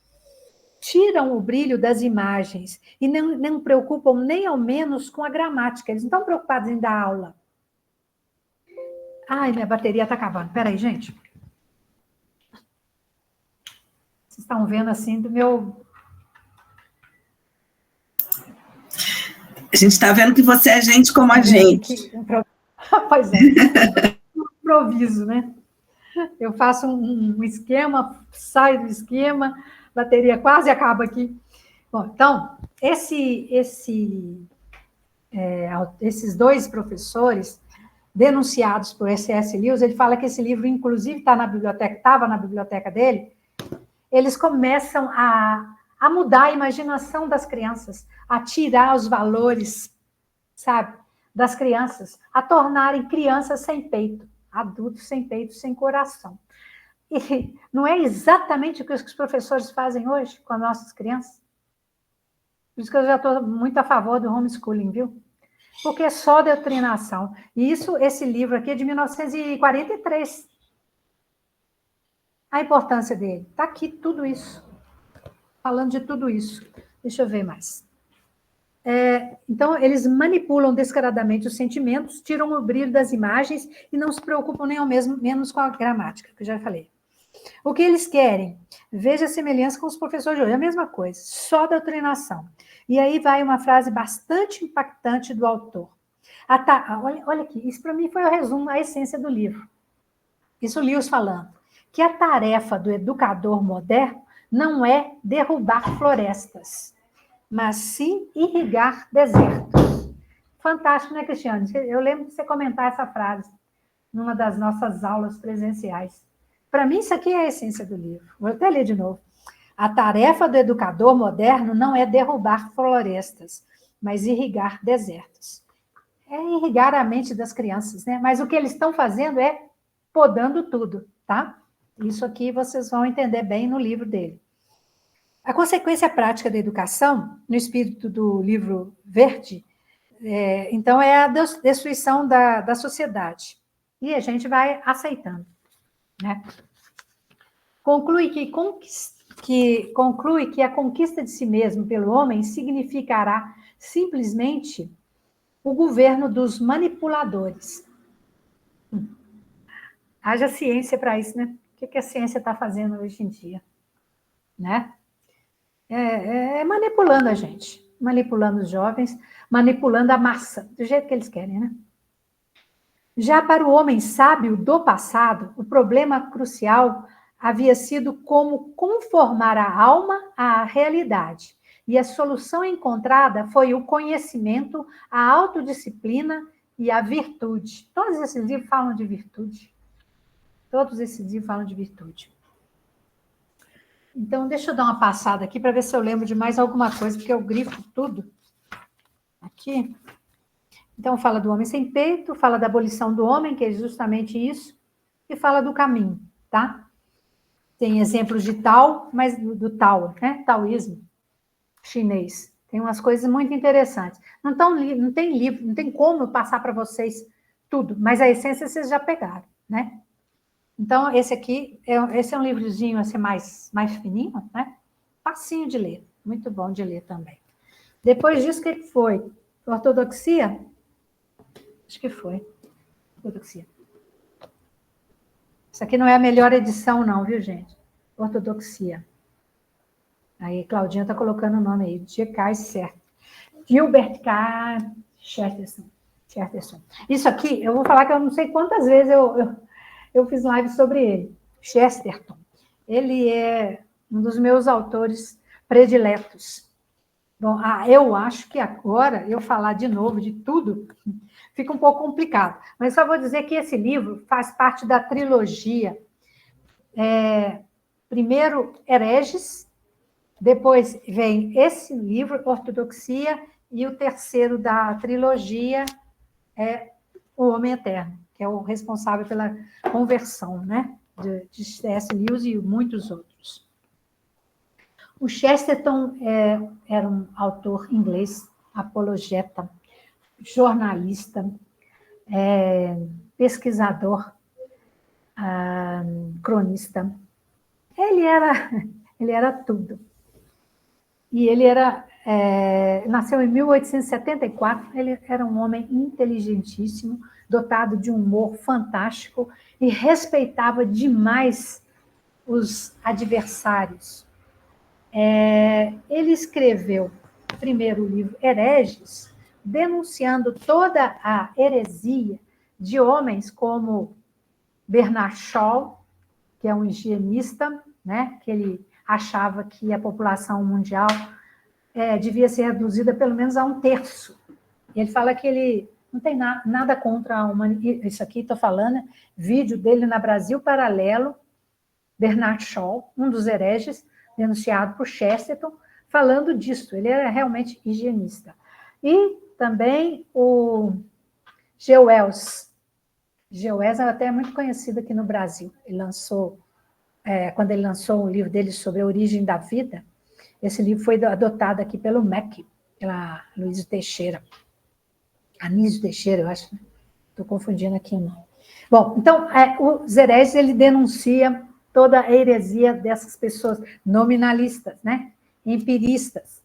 Tiram o brilho das imagens e não preocupam nem ao menos com a gramática. Eles não estão preocupados em dar aula. Ai, minha bateria está acabando. Peraí, gente. Vocês estão vendo assim do meu... A gente está vendo que você é gente como a gente. Pois é. Improviso, né? Eu faço um esquema, saio do esquema, bateria quase acaba aqui. Bom, então, esses 2 professores denunciados por C.S. Lewis, ele fala que esse livro, inclusive, estava na biblioteca dele, eles começam a mudar a imaginação das crianças, a tirar os valores, sabe, das crianças a tornarem crianças sem peito, adultos sem peito, sem coração. E não é exatamente o que os professores fazem hoje com as nossas crianças? Por isso que eu já estou muito a favor do homeschooling, viu? Porque é só doutrinação. E isso, esse livro aqui é de 1943. A importância dele. Está aqui tudo isso. Falando de tudo isso. Deixa eu ver mais. Então, eles manipulam descaradamente os sentimentos, tiram o brilho das imagens e não se preocupam nem ao menos com a gramática, que eu já falei. O que eles querem? Veja a semelhança com os professores de hoje, a mesma coisa, só doutrinação. E aí vai uma frase bastante impactante do autor. Olha aqui, isso para mim foi o resumo, a essência do livro. Isso Lewis falando, que a tarefa do educador moderno não é derrubar florestas, mas sim irrigar desertos. Fantástico, né, Cristiane? Eu lembro de você comentar essa frase numa das nossas aulas presenciais. Para mim, isso aqui é a essência do livro. Vou até ler de novo. A tarefa do educador moderno não é derrubar florestas, mas irrigar desertos. É irrigar a mente das crianças, né? Mas o que eles estão fazendo é podando tudo, tá? Isso aqui vocês vão entender bem no livro dele. A consequência prática da educação, no espírito do livro verde, então é a destruição da sociedade. E a gente vai aceitando, né? Conclui que a conquista de si mesmo pelo homem significará simplesmente o governo dos manipuladores. Haja ciência para isso, né? O que a ciência está fazendo hoje em dia? Né? Manipulando a gente, manipulando os jovens, manipulando a massa, do jeito que eles querem, né? Já para o homem sábio do passado, o problema crucial havia sido como conformar a alma à realidade. E a solução encontrada foi o conhecimento, a autodisciplina e a virtude. Todos esses livros falam de virtude. Todos esses livros falam de virtude. Então, deixa eu dar uma passada aqui para ver se eu lembro de mais alguma coisa, porque eu grifo tudo aqui. Então, fala do homem sem peito, fala da abolição do homem, que é justamente isso, e fala do caminho, tá? Tem exemplos de Tao, mas do Tao, né? Taoísmo chinês. Tem umas coisas muito interessantes. Não tem livro, não tem como eu passar para vocês tudo, mas a essência vocês já pegaram, né? Então, esse aqui, esse é um livrozinho assim, mais fininho, né? Facinho de ler, muito bom de ler também. Depois disso, o que foi? Ortodoxia? Acho que foi. Ortodoxia. Isso aqui não é a melhor edição, não, viu, gente? Ortodoxia. Aí, Claudinha está colocando o nome aí, G.K. certo. Gilbert K. Chesterton. Isso aqui, eu vou falar que eu não sei quantas vezes eu fiz live sobre ele. Chesterton. Ele é um dos meus autores prediletos. Bom, eu acho que agora eu falar de novo de tudo fica um pouco complicado. Mas só vou dizer que esse livro faz parte da trilogia. Primeiro, Hereges, depois vem esse livro, Ortodoxia, e o terceiro da trilogia é O Homem Eterno, que é o responsável pela conversão, né, de C.S. Lewis e muitos outros. O Chesterton era um autor inglês, apologeta, jornalista, pesquisador, cronista. Ele era tudo. E ele nasceu em 1874, ele era um homem inteligentíssimo, dotado de um humor fantástico e respeitava demais os adversários. Ele escreveu primeiro o livro Hereges, denunciando toda a heresia de homens como Bernard Shaw, que é um higienista, né, que ele achava que a população mundial devia ser reduzida pelo menos a 1/3. Ele fala que ele não tem nada contra a humanidade. Isso aqui estou falando, vídeo dele na Brasil Paralelo, Bernard Shaw, um dos hereges, denunciado por Chesterton, falando disso. Ele era realmente higienista. E também o Geuels. Geuels é até muito conhecido aqui no Brasil. Ele lançou, quando ele lançou o livro dele sobre a origem da vida, esse livro foi adotado aqui pelo MEC, pela Luísa Teixeira. Anísio Teixeira, eu acho, né? Estou confundindo aqui o nome. Bom, então, os hereges, ele denuncia toda a heresia dessas pessoas nominalistas, né? Empiristas.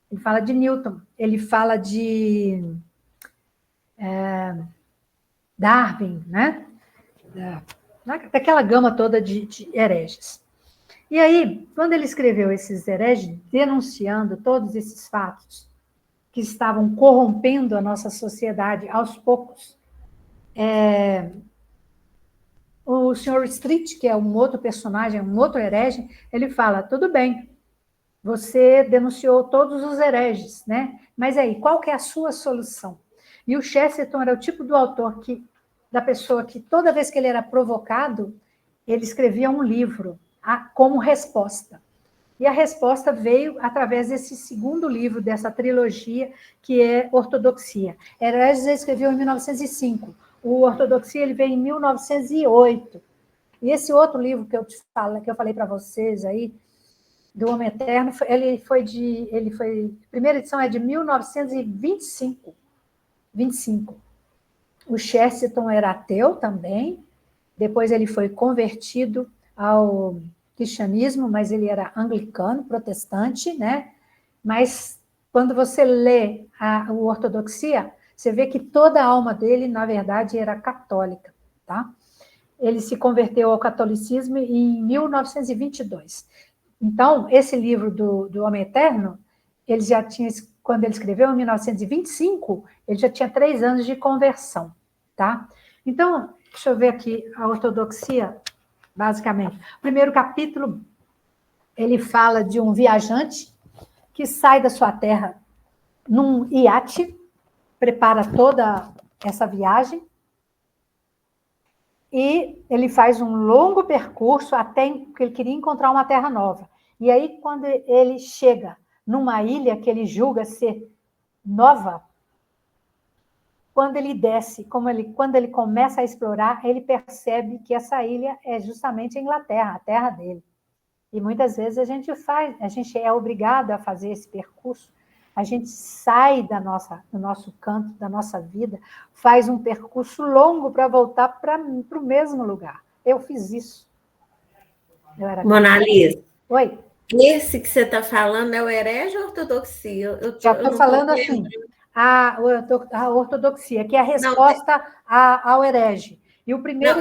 Ele fala de Newton, ele fala de Darwin, né? Daquela gama toda de hereges. E aí, quando ele escreveu esses hereges, denunciando todos esses fatos que estavam corrompendo a nossa sociedade aos poucos, o Sr. Street, que é um outro personagem, um outro herege, ele fala, tudo bem, você denunciou todos os hereges, né? Mas aí, qual que é a sua solução? E o Chesterton era o tipo do autor da pessoa que toda vez que ele era provocado, ele escrevia um livro como resposta. E a resposta veio através desse segundo livro, dessa trilogia, que é Ortodoxia. Hereges ele escreveu em 1905. O Ortodoxia ele veio em 1908. E esse outro livro que eu falei para vocês aí, do Homem Eterno, a primeira edição é de 1925. 25. O Chesterton era ateu também, depois ele foi convertido ao cristianismo, mas ele era anglicano, protestante, né? Mas quando você lê o Ortodoxia, você vê que toda a alma dele, na verdade, era católica, tá? Ele se converteu ao catolicismo em 1922. Então, esse livro do Homem Eterno, ele já tinha, quando ele escreveu, em 1925, ele já tinha 3 anos de conversão, tá? Então, deixa eu ver aqui a ortodoxia, basicamente. O primeiro capítulo, ele fala de um viajante que sai da sua terra num iate, prepara toda essa viagem, e ele faz um longo percurso até que ele queria encontrar uma terra nova. E aí, quando ele chega numa ilha que ele julga ser nova, quando ele desce, quando ele começa a explorar, ele percebe que essa ilha é justamente a Inglaterra, a terra dele. E muitas vezes a gente é obrigado a fazer esse percurso, a gente sai do nosso canto, da nossa vida, faz um percurso longo para voltar para o mesmo lugar. Eu fiz isso. Mona Lisa. Oi? Esse que você está falando é o herege ou ortodoxia? Já estou falando assim, a ortodoxia, que é a resposta ao herege. E o primeiro,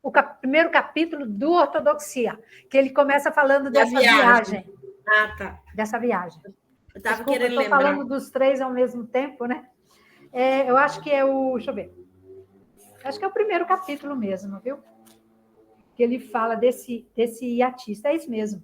o primeiro capítulo do Ortodoxia, que ele começa falando dessa viagem. Ah, tá. Dessa viagem. Eu estava querendo lembrar. Estou falando dos 3 ao mesmo tempo, né? Eu acho que é deixa eu ver. Acho que é o primeiro capítulo mesmo, viu? Que ele fala desse iatista, é isso mesmo.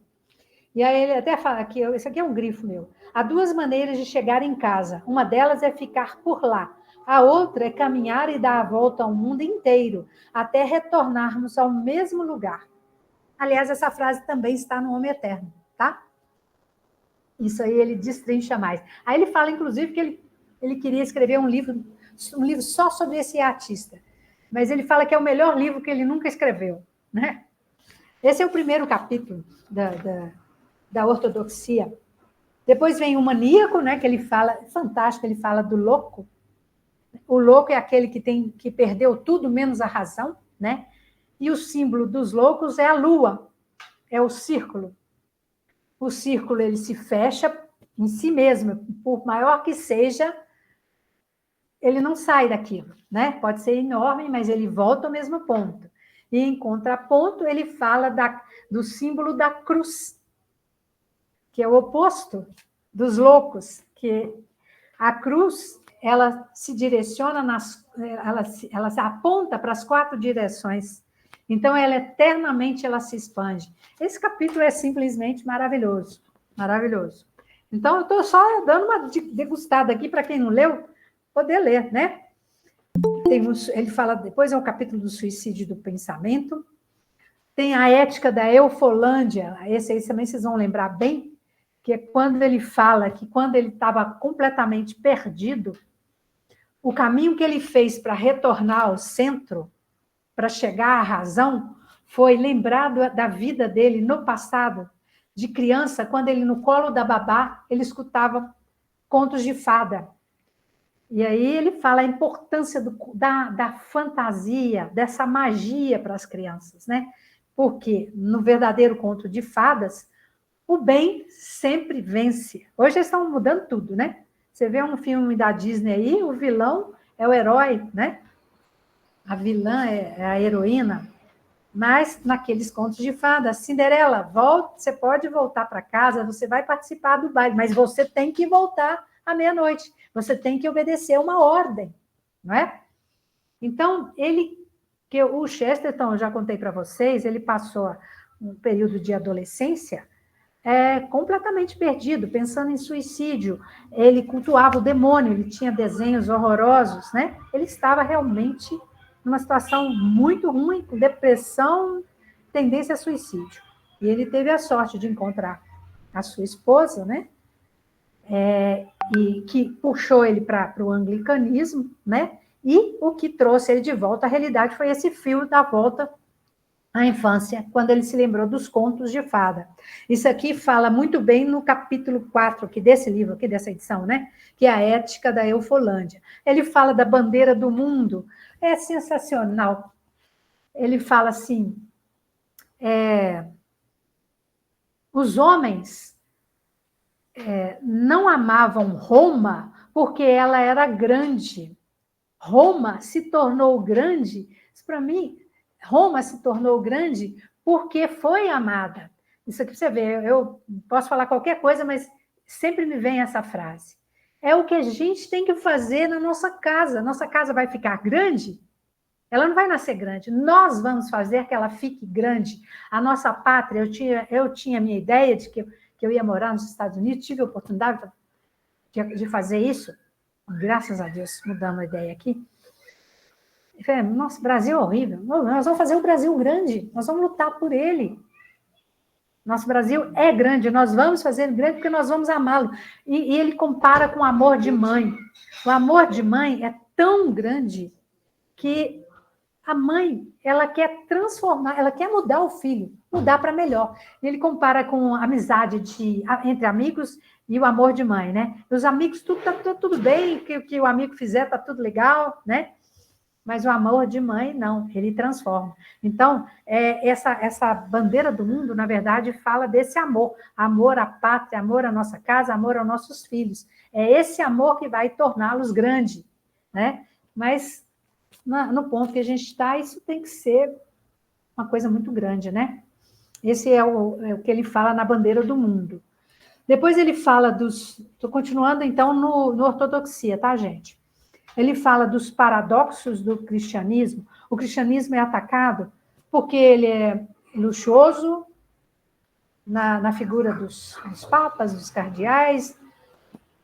E aí ele até fala que isso aqui é um grifo meu. Há 2 maneiras de chegar em casa. Uma delas é ficar por lá. A outra é caminhar e dar a volta ao mundo inteiro, até retornarmos ao mesmo lugar. Aliás, essa frase também está no Homem Eterno, tá? Isso aí ele destrincha mais. Aí ele fala, inclusive, que ele queria escrever um livro só sobre esse artista. Mas ele fala que é o melhor livro que ele nunca escreveu, né? Esse é o primeiro capítulo da ortodoxia. Depois vem o maníaco, né, que ele fala, fantástico, ele fala do louco. O louco é aquele que perdeu tudo menos a razão, né? E o símbolo dos loucos é a lua, é o círculo. O círculo ele se fecha em si mesmo, por maior que seja, ele não sai daquilo, né? Pode ser enorme, mas ele volta ao mesmo ponto. E em contraponto, ele fala do símbolo da cruz, que é o oposto dos loucos, que a cruz, ela se direciona, ela se aponta para as 4 direções. Então, eternamente ela se expande. Esse capítulo é simplesmente maravilhoso, maravilhoso. Então, eu estou só dando uma degustada aqui para quem não leu, poder ler, né? Ele fala, depois é o capítulo do suicídio do pensamento, tem a ética da eufolândia, esse aí também vocês vão lembrar bem, que é quando ele fala que quando ele estava completamente perdido, o caminho que ele fez para retornar ao centro, para chegar à razão, foi lembrar da vida dele no passado, de criança, quando ele, no colo da babá, ele escutava contos de fada. E aí ele fala a importância da fantasia, dessa magia para as crianças, né? Porque no verdadeiro conto de fadas, o bem sempre vence. Hoje eles estão mudando tudo, né? Você vê um filme da Disney aí, o vilão é o herói, né? A vilã é a heroína. Mas naqueles contos de fadas, Cinderela, volta, você pode voltar para casa, você vai participar do baile, mas você tem que voltar à meia-noite. Você tem que obedecer uma ordem, não é? Então, o Chesterton, eu já contei para vocês, ele passou um período de adolescência completamente perdido, pensando em suicídio. Ele cultuava o demônio, ele tinha desenhos horrorosos, né? Ele estava realmente numa situação muito ruim, com depressão, tendência a suicídio. E ele teve a sorte de encontrar a sua esposa, né? E que puxou ele para o anglicanismo, né? E o que trouxe ele de volta à realidade foi esse fio da volta à infância, quando ele se lembrou dos contos de fada. Isso aqui fala muito bem no capítulo 4 aqui desse livro, aqui dessa edição, né? Que é a Ética da Eufolândia. Ele fala da bandeira do mundo, é sensacional. Ele fala assim, os homens não amavam Roma porque ela era grande. Roma se tornou grande, para mim, Roma se tornou grande porque foi amada. Isso aqui você vê, eu posso falar qualquer coisa, mas sempre me vem essa frase. É o que a gente tem que fazer na nossa casa. Nossa casa vai ficar grande? Ela não vai nascer grande. Nós vamos fazer que ela fique grande. A nossa pátria, eu tinha a minha ideia de que eu ia morar nos Estados Unidos, tive a oportunidade de fazer isso. Graças a Deus, mudando a ideia aqui. Nossa, Brasil é horrível. Nós vamos fazer o Brasil grande. Nós vamos lutar por ele. Nosso Brasil é grande. Nós vamos fazer ele grande porque nós vamos amá-lo. E ele compara com o amor de mãe. O amor de mãe é tão grande que a mãe, ela quer transformar, ela quer mudar o filho, mudar para melhor. Ele compara com a amizade entre amigos e o amor de mãe, né? Os amigos, tá tudo bem, o que o amigo fizer tá tudo legal, né? Mas o amor de mãe, não, ele transforma. Então, essa bandeira do mundo, na verdade, fala desse amor. Amor à pátria, amor à nossa casa, amor aos nossos filhos. É esse amor que vai torná-los grandes, né? Mas, no ponto que a gente está, isso tem que ser uma coisa muito grande, né? Esse é o que ele fala na bandeira do mundo. Depois ele fala dos... Estou continuando, então, no ortodoxia, tá, gente? Ele fala dos paradoxos do cristianismo. O cristianismo é atacado porque ele é luxuoso na figura dos papas, dos cardeais,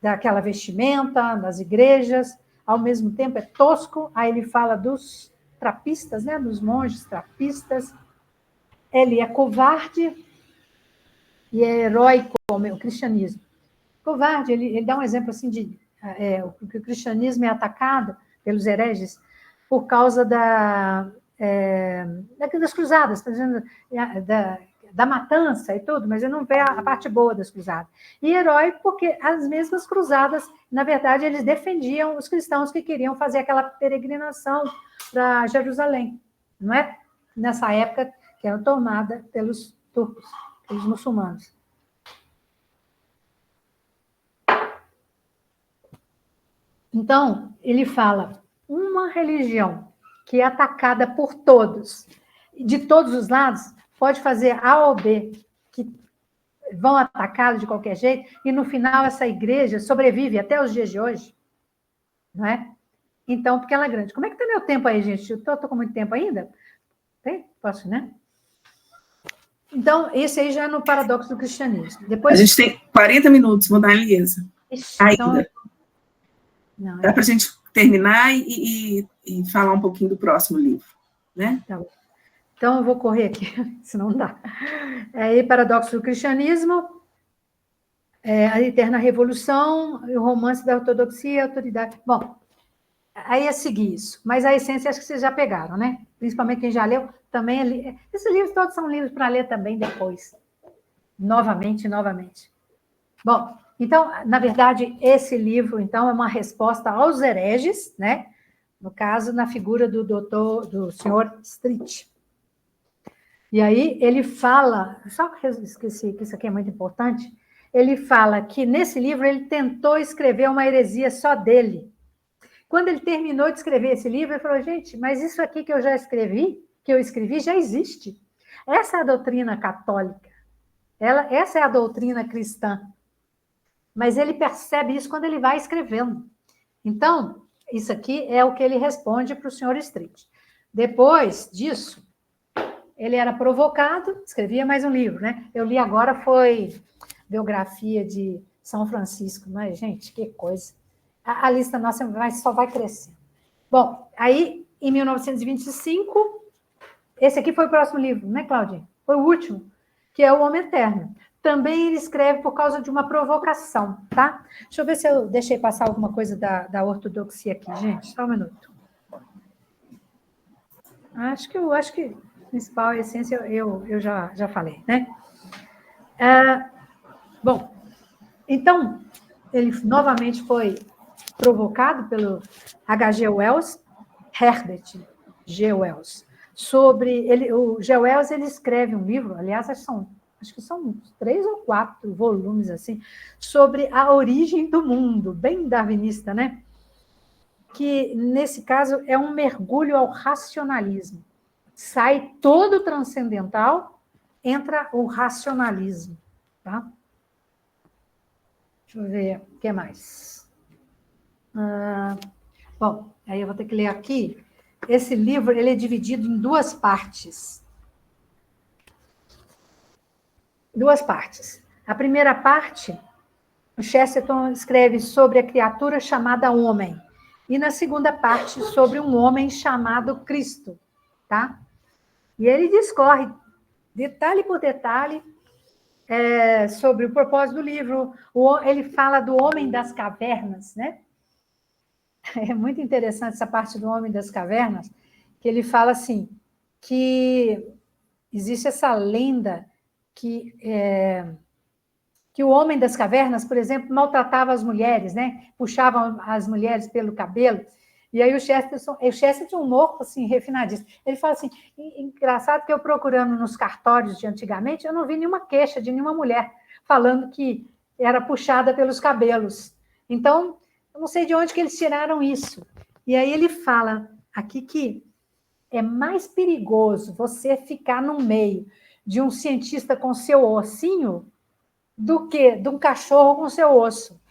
daquela vestimenta, das igrejas, ao mesmo tempo é tosco. Aí ele fala dos trapistas, né? Dos monges trapistas. Ele é covarde e é heróico, como é o cristianismo. Covarde, ele dá um exemplo assim de... o cristianismo é atacado pelos hereges por causa das cruzadas, por exemplo, da matança e tudo, mas ele não vê a parte boa das cruzadas. E herói porque as mesmas cruzadas, na verdade, eles defendiam os cristãos que queriam fazer aquela peregrinação para Jerusalém, não é? Nessa época que era tomada pelos turcos, pelos muçulmanos. Então, ele fala, uma religião que é atacada por todos, de todos os lados, pode fazer A ou B, que vão atacá-lo de qualquer jeito, e no final essa igreja sobrevive até os dias de hoje, não é? Então, porque ela é grande. Como é que está meu tempo aí, gente? Eu estou com muito tempo ainda? Tem? Posso, né? Então, esse aí já é no paradoxo do cristianismo. Depois... A gente tem 40 minutos, vou dar a Eliesa. Ainda. Então... Não, dá para a gente terminar e falar um pouquinho do próximo livro, né? Tá bom. Então, eu vou correr aqui, senão não dá. Aí, paradoxo do cristianismo, a eterna revolução, o romance da ortodoxia e a autoridade. Bom, aí é seguir isso. Mas a essência acho que vocês já pegaram, né? Principalmente quem já leu, também. Esses livros todos são livros para ler também depois. Novamente. Bom, então, na verdade, esse livro, então, é uma resposta aos hereges, né? No caso, na figura do senhor Street. E aí ele fala, só que eu esqueci que isso aqui é muito importante, ele fala que nesse livro ele tentou escrever uma heresia só dele. Quando ele terminou de escrever esse livro, ele falou, gente, mas isso aqui que eu escrevi, já existe. Essa é a doutrina católica. Essa é a doutrina cristã. Mas ele percebe isso quando ele vai escrevendo. Então, isso aqui é o que ele responde para o senhor Street. Depois disso, ele era provocado, escrevia mais um livro, né? Eu li agora, foi biografia de São Francisco, mas, gente, que coisa. A lista nossa só vai crescendo. Bom, aí, em 1925, esse aqui foi o próximo livro, né, Claudinha? Foi o último, que é O Homem Eterno. Também ele escreve por causa de uma provocação, tá? Deixa eu ver se eu deixei passar alguma coisa da ortodoxia aqui, gente. Só um minuto. Acho que a principal essência eu já falei, né? Bom, então, ele novamente foi provocado pelo H.G. Wells, Herbert G. Wells, o G. Wells ele escreve um livro, aliás, acho que são 3 ou 4 volumes, assim, sobre a origem do mundo, bem darwinista, né? Que, nesse caso, é um mergulho ao racionalismo. Sai todo o transcendental, entra o racionalismo, tá? Deixa eu ver, o que mais? Bom, aí eu vou ter que ler aqui. Esse livro ele é dividido em 2 partes. 2 partes. A primeira parte, o Chesterton escreve sobre a criatura chamada homem. E na segunda parte, sobre um homem chamado Cristo. Tá? E ele discorre, detalhe por detalhe, sobre o propósito do livro. Ele fala do homem das cavernas, né? É muito interessante essa parte do homem das cavernas, que ele fala assim, que existe essa lenda que o homem das cavernas, por exemplo, maltratava as mulheres, né? Puxava as mulheres pelo cabelo. E aí o Chesterton tinha um humor assim, refinadíssimo. Ele fala assim, engraçado que eu procurando nos cartórios de antigamente, eu não vi nenhuma queixa de nenhuma mulher falando que era puxada pelos cabelos. Então, eu não sei de onde que eles tiraram isso. E aí ele fala aqui que é mais perigoso você ficar no meio de um cientista com seu ossinho do que de um cachorro com seu osso.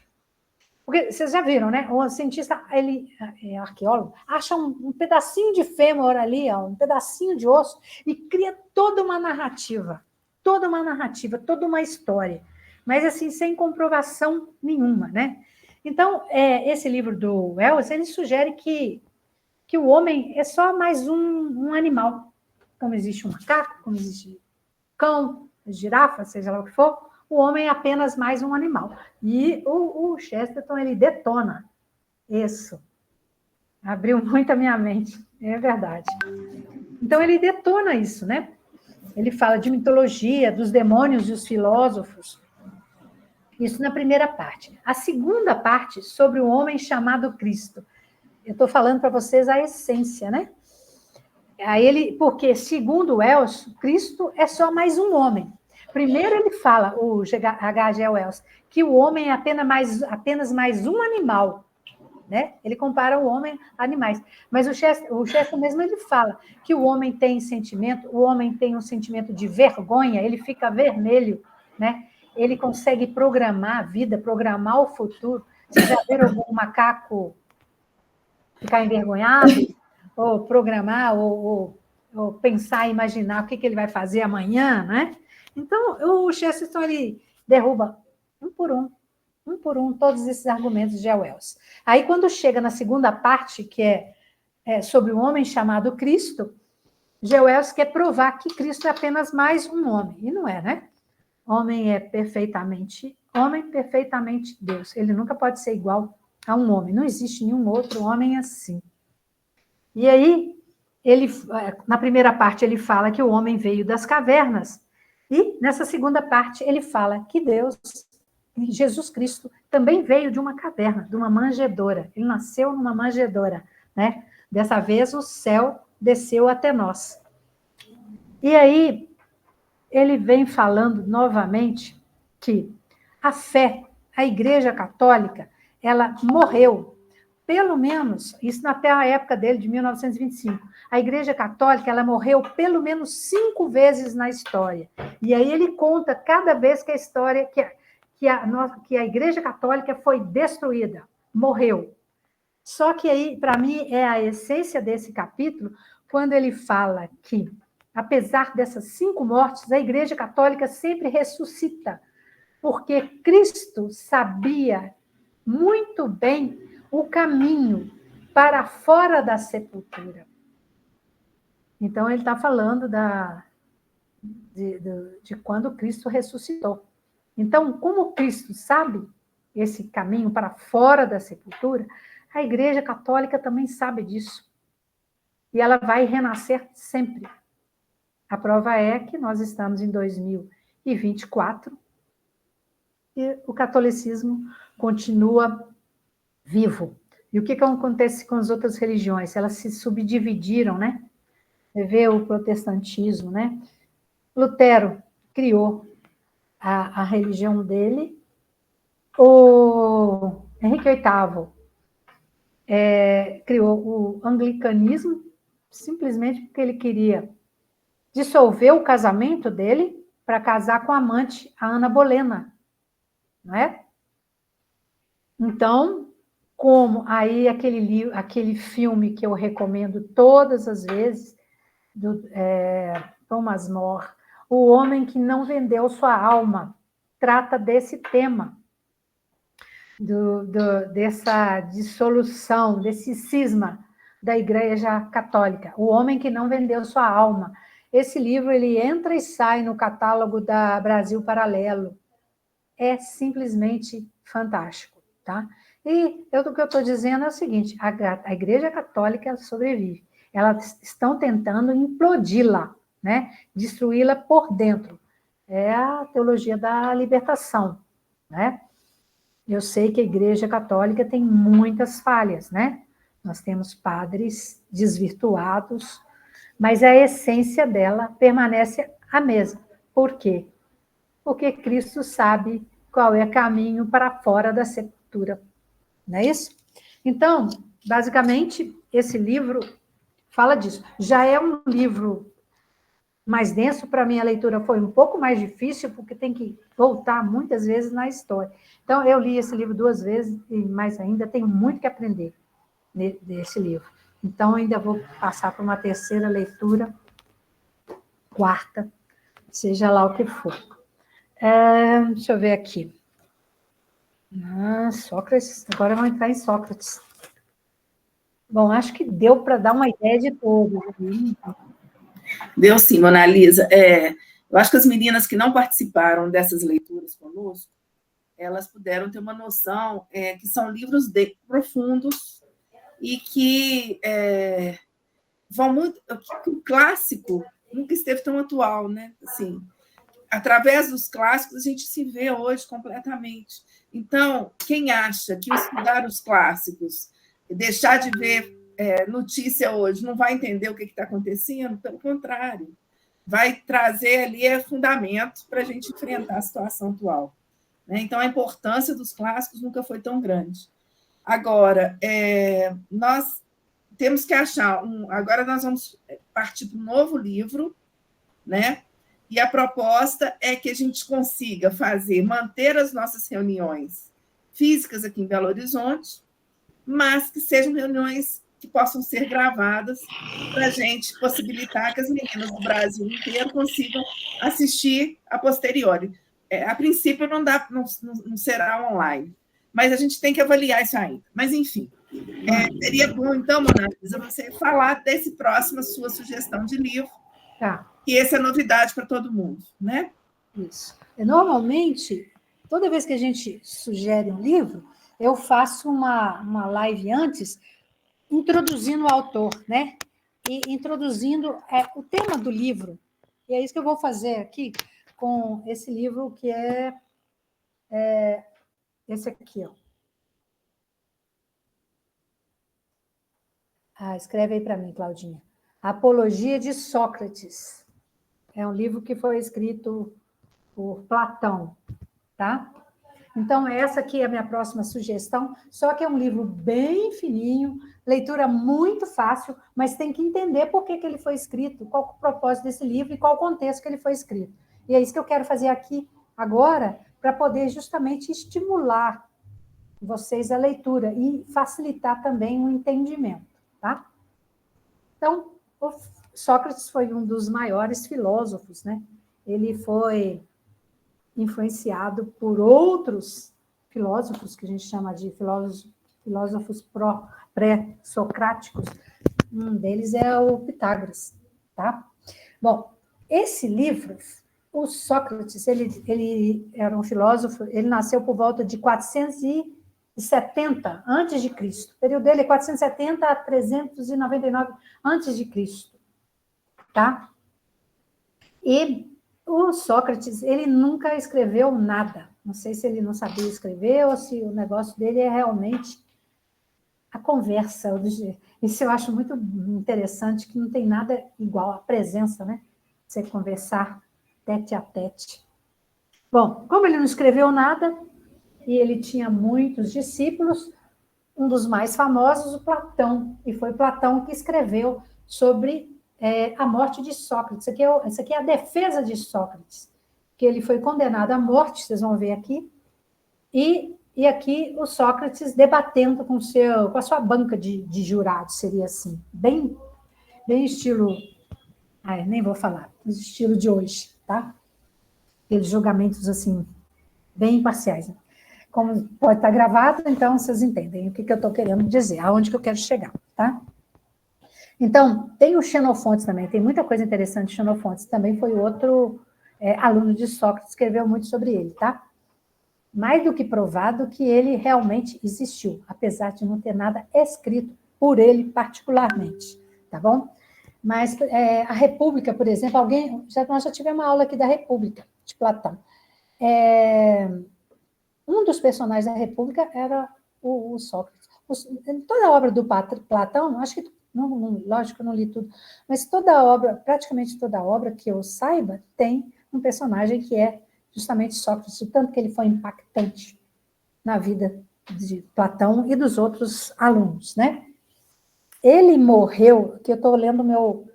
Porque vocês já viram, né? O cientista, ele é arqueólogo, acha um pedacinho de fêmur ali, um pedacinho de osso, e cria toda uma narrativa, toda uma história. Mas, assim, sem comprovação nenhuma, né? Então, esse livro do Wells, ele sugere que o homem é só mais um animal. Como existe um macaco, como existe cão, girafa, seja lá o que for, o homem é apenas mais um animal. E o Chesterton, ele detona isso. Abriu muito a minha mente, é verdade. Então, ele detona isso, né? Ele fala de mitologia, dos demônios e os filósofos. Isso na primeira parte. A segunda parte, sobre o homem chamado Cristo. Eu estou falando para vocês a essência, né? Porque, segundo Wells, Cristo é só mais um homem. Primeiro ele fala, o H.G. Wells, que o homem é apenas mais um animal, né? Ele compara o homem a animais. Mas o Chesterton mesmo ele fala que o homem tem sentimento, o homem tem um sentimento de vergonha, ele fica vermelho, né? Ele consegue programar a vida, programar o futuro. Vocês já viram algum macaco ficar envergonhado? Ou programar, ou pensar, imaginar o que ele vai fazer amanhã, né? Então, o Chesterton, ele derruba um por um, todos esses argumentos de Wells. Aí, quando chega na segunda parte, que é sobre o homem chamado Cristo, G. Wells quer provar que Cristo é apenas mais um homem. E não é, né? Homem é perfeitamente homem, perfeitamente Deus. Ele nunca pode ser igual a um homem. Não existe nenhum outro homem assim. E aí, ele, na primeira parte, ele fala que o homem veio das cavernas. E, nessa segunda parte, ele fala que Deus, Jesus Cristo, também veio de uma caverna, de uma manjedoura. Ele nasceu numa manjedoura, né? Dessa vez, o céu desceu até nós. E aí, ele vem falando novamente que a fé, a Igreja Católica, ela morreu, pelo menos, isso até a época dele, de 1925, a Igreja Católica, ela morreu pelo menos 5 vezes na história. E aí ele conta cada vez que a história, que a Igreja Católica foi destruída, morreu. Só que aí, para mim, é a essência desse capítulo, quando ele fala que, apesar dessas 5 mortes, a Igreja Católica sempre ressuscita, porque Cristo sabia muito bem o caminho para fora da sepultura. Então, ele está falando de quando Cristo ressuscitou. Então, como Cristo sabe esse caminho para fora da sepultura, a Igreja Católica também sabe disso. E ela vai renascer sempre. A prova é que nós estamos em 2024 e o catolicismo continua vivo. E o que acontece com as outras religiões? Elas se subdividiram, né? Você vê o protestantismo, né? Lutero criou a religião dele. O Henrique VIII criou o anglicanismo, simplesmente porque ele queria dissolver o casamento dele para casar com a amante, a Ana Bolena, não é? Então, como aí aquele filme que eu recomendo todas as vezes, do Thomas More, O Homem que Não Vendeu Sua Alma, trata desse tema, dessa dissolução, desse cisma da Igreja Católica, O Homem que Não Vendeu Sua Alma. Esse livro, ele entra e sai no catálogo da Brasil Paralelo. É simplesmente fantástico, tá? E o que eu estou dizendo é o seguinte, a Igreja Católica ela sobrevive. Elas estão tentando implodi-la, né? Destruí-la por dentro. É a teologia da libertação, né? Eu sei que a Igreja Católica tem muitas falhas, né? Nós temos padres desvirtuados, mas a essência dela permanece a mesma. Por quê? Porque Cristo sabe qual é o caminho para fora da sepultura. Não é isso? Então, basicamente, esse livro fala disso. Já é um livro mais denso, para mim a leitura foi um pouco mais difícil, porque tem que voltar muitas vezes na história. Então, eu li esse livro 2 vezes, e mais ainda tenho muito que aprender desse livro. Então, ainda vou passar para uma terceira leitura, 4ª, seja lá o que for. Deixa eu ver aqui. Sócrates, agora vamos entrar em Sócrates. Bom, acho que deu para dar uma ideia de todos. Deu sim, Mona Lisa. Eu acho que as meninas que não participaram dessas leituras conosco, elas puderam ter uma noção que são livros profundos e que vão muito... O clássico nunca esteve tão atual, né? Assim, através dos clássicos, a gente se vê hoje completamente. Então, quem acha que estudar os clássicos, deixar de ver notícia hoje, não vai entender o que está acontecendo? Pelo contrário, vai trazer ali fundamento para a gente enfrentar a situação atual. Né? Então, a importância dos clássicos nunca foi tão grande. Agora, nós temos que achar... Agora nós vamos partir para um novo livro, né? E a proposta é que a gente consiga manter as nossas reuniões físicas aqui em Belo Horizonte, mas que sejam reuniões que possam ser gravadas para a gente possibilitar que as meninas do Brasil inteiro consigam assistir a posteriori. A princípio, não será online, mas a gente tem que avaliar isso ainda. Mas, enfim, seria bom, então, Mona Lisa, você falar desse próximo, a sua sugestão de livro, Tá. E essa é novidade para todo mundo, né? Isso. Normalmente, toda vez que a gente sugere um livro, eu faço uma live antes, introduzindo o autor, né? E introduzindo o tema do livro. E é isso que eu vou fazer aqui com esse livro, que é esse aqui, ó. Escreve aí para mim, Claudinha. Apologia de Sócrates. É um livro que foi escrito por Platão, tá? Então, essa aqui é a minha próxima sugestão, só que é um livro bem fininho, leitura muito fácil, mas tem que entender por que ele foi escrito, qual o propósito desse livro e qual o contexto que ele foi escrito. E é isso que eu quero fazer aqui agora, para poder justamente estimular vocês a leitura e facilitar também o entendimento, tá? Então, o Sócrates foi um dos maiores filósofos, né? Ele foi influenciado por outros filósofos, que a gente chama de filósofos pré-socráticos. Um deles é o Pitágoras, tá? Bom, esse livro, o Sócrates, ele era um filósofo, ele nasceu por volta de 470 antes de Cristo. O período dele é 470 a 399 antes de Cristo, tá? E o Sócrates, ele nunca escreveu nada. Não sei se ele não sabia escrever ou se o negócio dele é realmente a conversa. Isso eu acho muito interessante, que não tem nada igual a presença, né? Você conversar tete a tete. Bom, como ele não escreveu nada, e ele tinha muitos discípulos, um dos mais famosos, o Platão, e foi Platão que escreveu sobre a morte de Sócrates. Isso aqui é a defesa de Sócrates, que ele foi condenado à morte, vocês vão ver aqui, e aqui o Sócrates debatendo com a sua banca de jurados, seria assim, bem estilo, nem vou falar, estilo de hoje, tá? Aqueles julgamentos, assim, bem imparciais. Né? Como pode estar gravado, então vocês entendem o que eu estou querendo dizer, aonde que eu quero chegar, tá? Então, tem o Xenofontes também, tem muita coisa interessante. Xenofontes também foi outro aluno de Sócrates, escreveu muito sobre ele, tá? Mais do que provado que ele realmente existiu, apesar de não ter nada escrito por ele particularmente, tá bom? Mas a República, por exemplo, nós já tivemos uma aula aqui da República, de Platão. Um dos personagens da República era o Sócrates. Toda a obra do Platão, acho que, lógico que eu não li tudo, mas praticamente toda a obra que eu saiba, tem um personagem que é justamente Sócrates, o tanto que ele foi impactante na vida de Platão e dos outros alunos, né? Ele morreu, que eu estou lendo o meu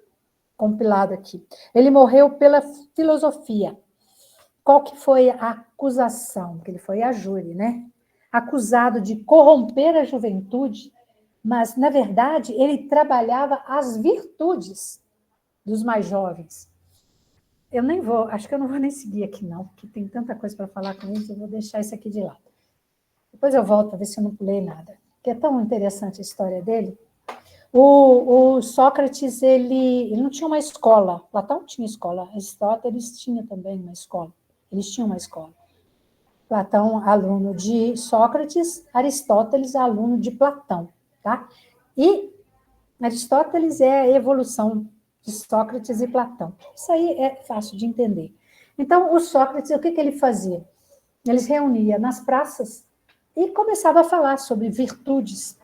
compilado aqui, ele morreu pela filosofia. Qual que foi a acusação? Que ele foi a júri, né? Acusado de corromper a juventude, mas, na verdade, ele trabalhava as virtudes dos mais jovens. Eu nem vou, acho que eu não vou nem seguir aqui, não, porque tem tanta coisa para falar com eles, eu vou deixar isso aqui de lado. Depois eu volto a ver se eu não pulei nada, porque é tão interessante a história dele. O Sócrates, ele não tinha uma escola, Platão tinha escola, Aristóteles tinha também uma escola, eles tinham uma escola. Platão, aluno de Sócrates, Aristóteles, aluno de Platão, tá? E Aristóteles é a evolução de Sócrates e Platão. Isso aí é fácil de entender. Então, o Sócrates, o que ele fazia? Ele se reunia nas praças e começava a falar sobre virtudes,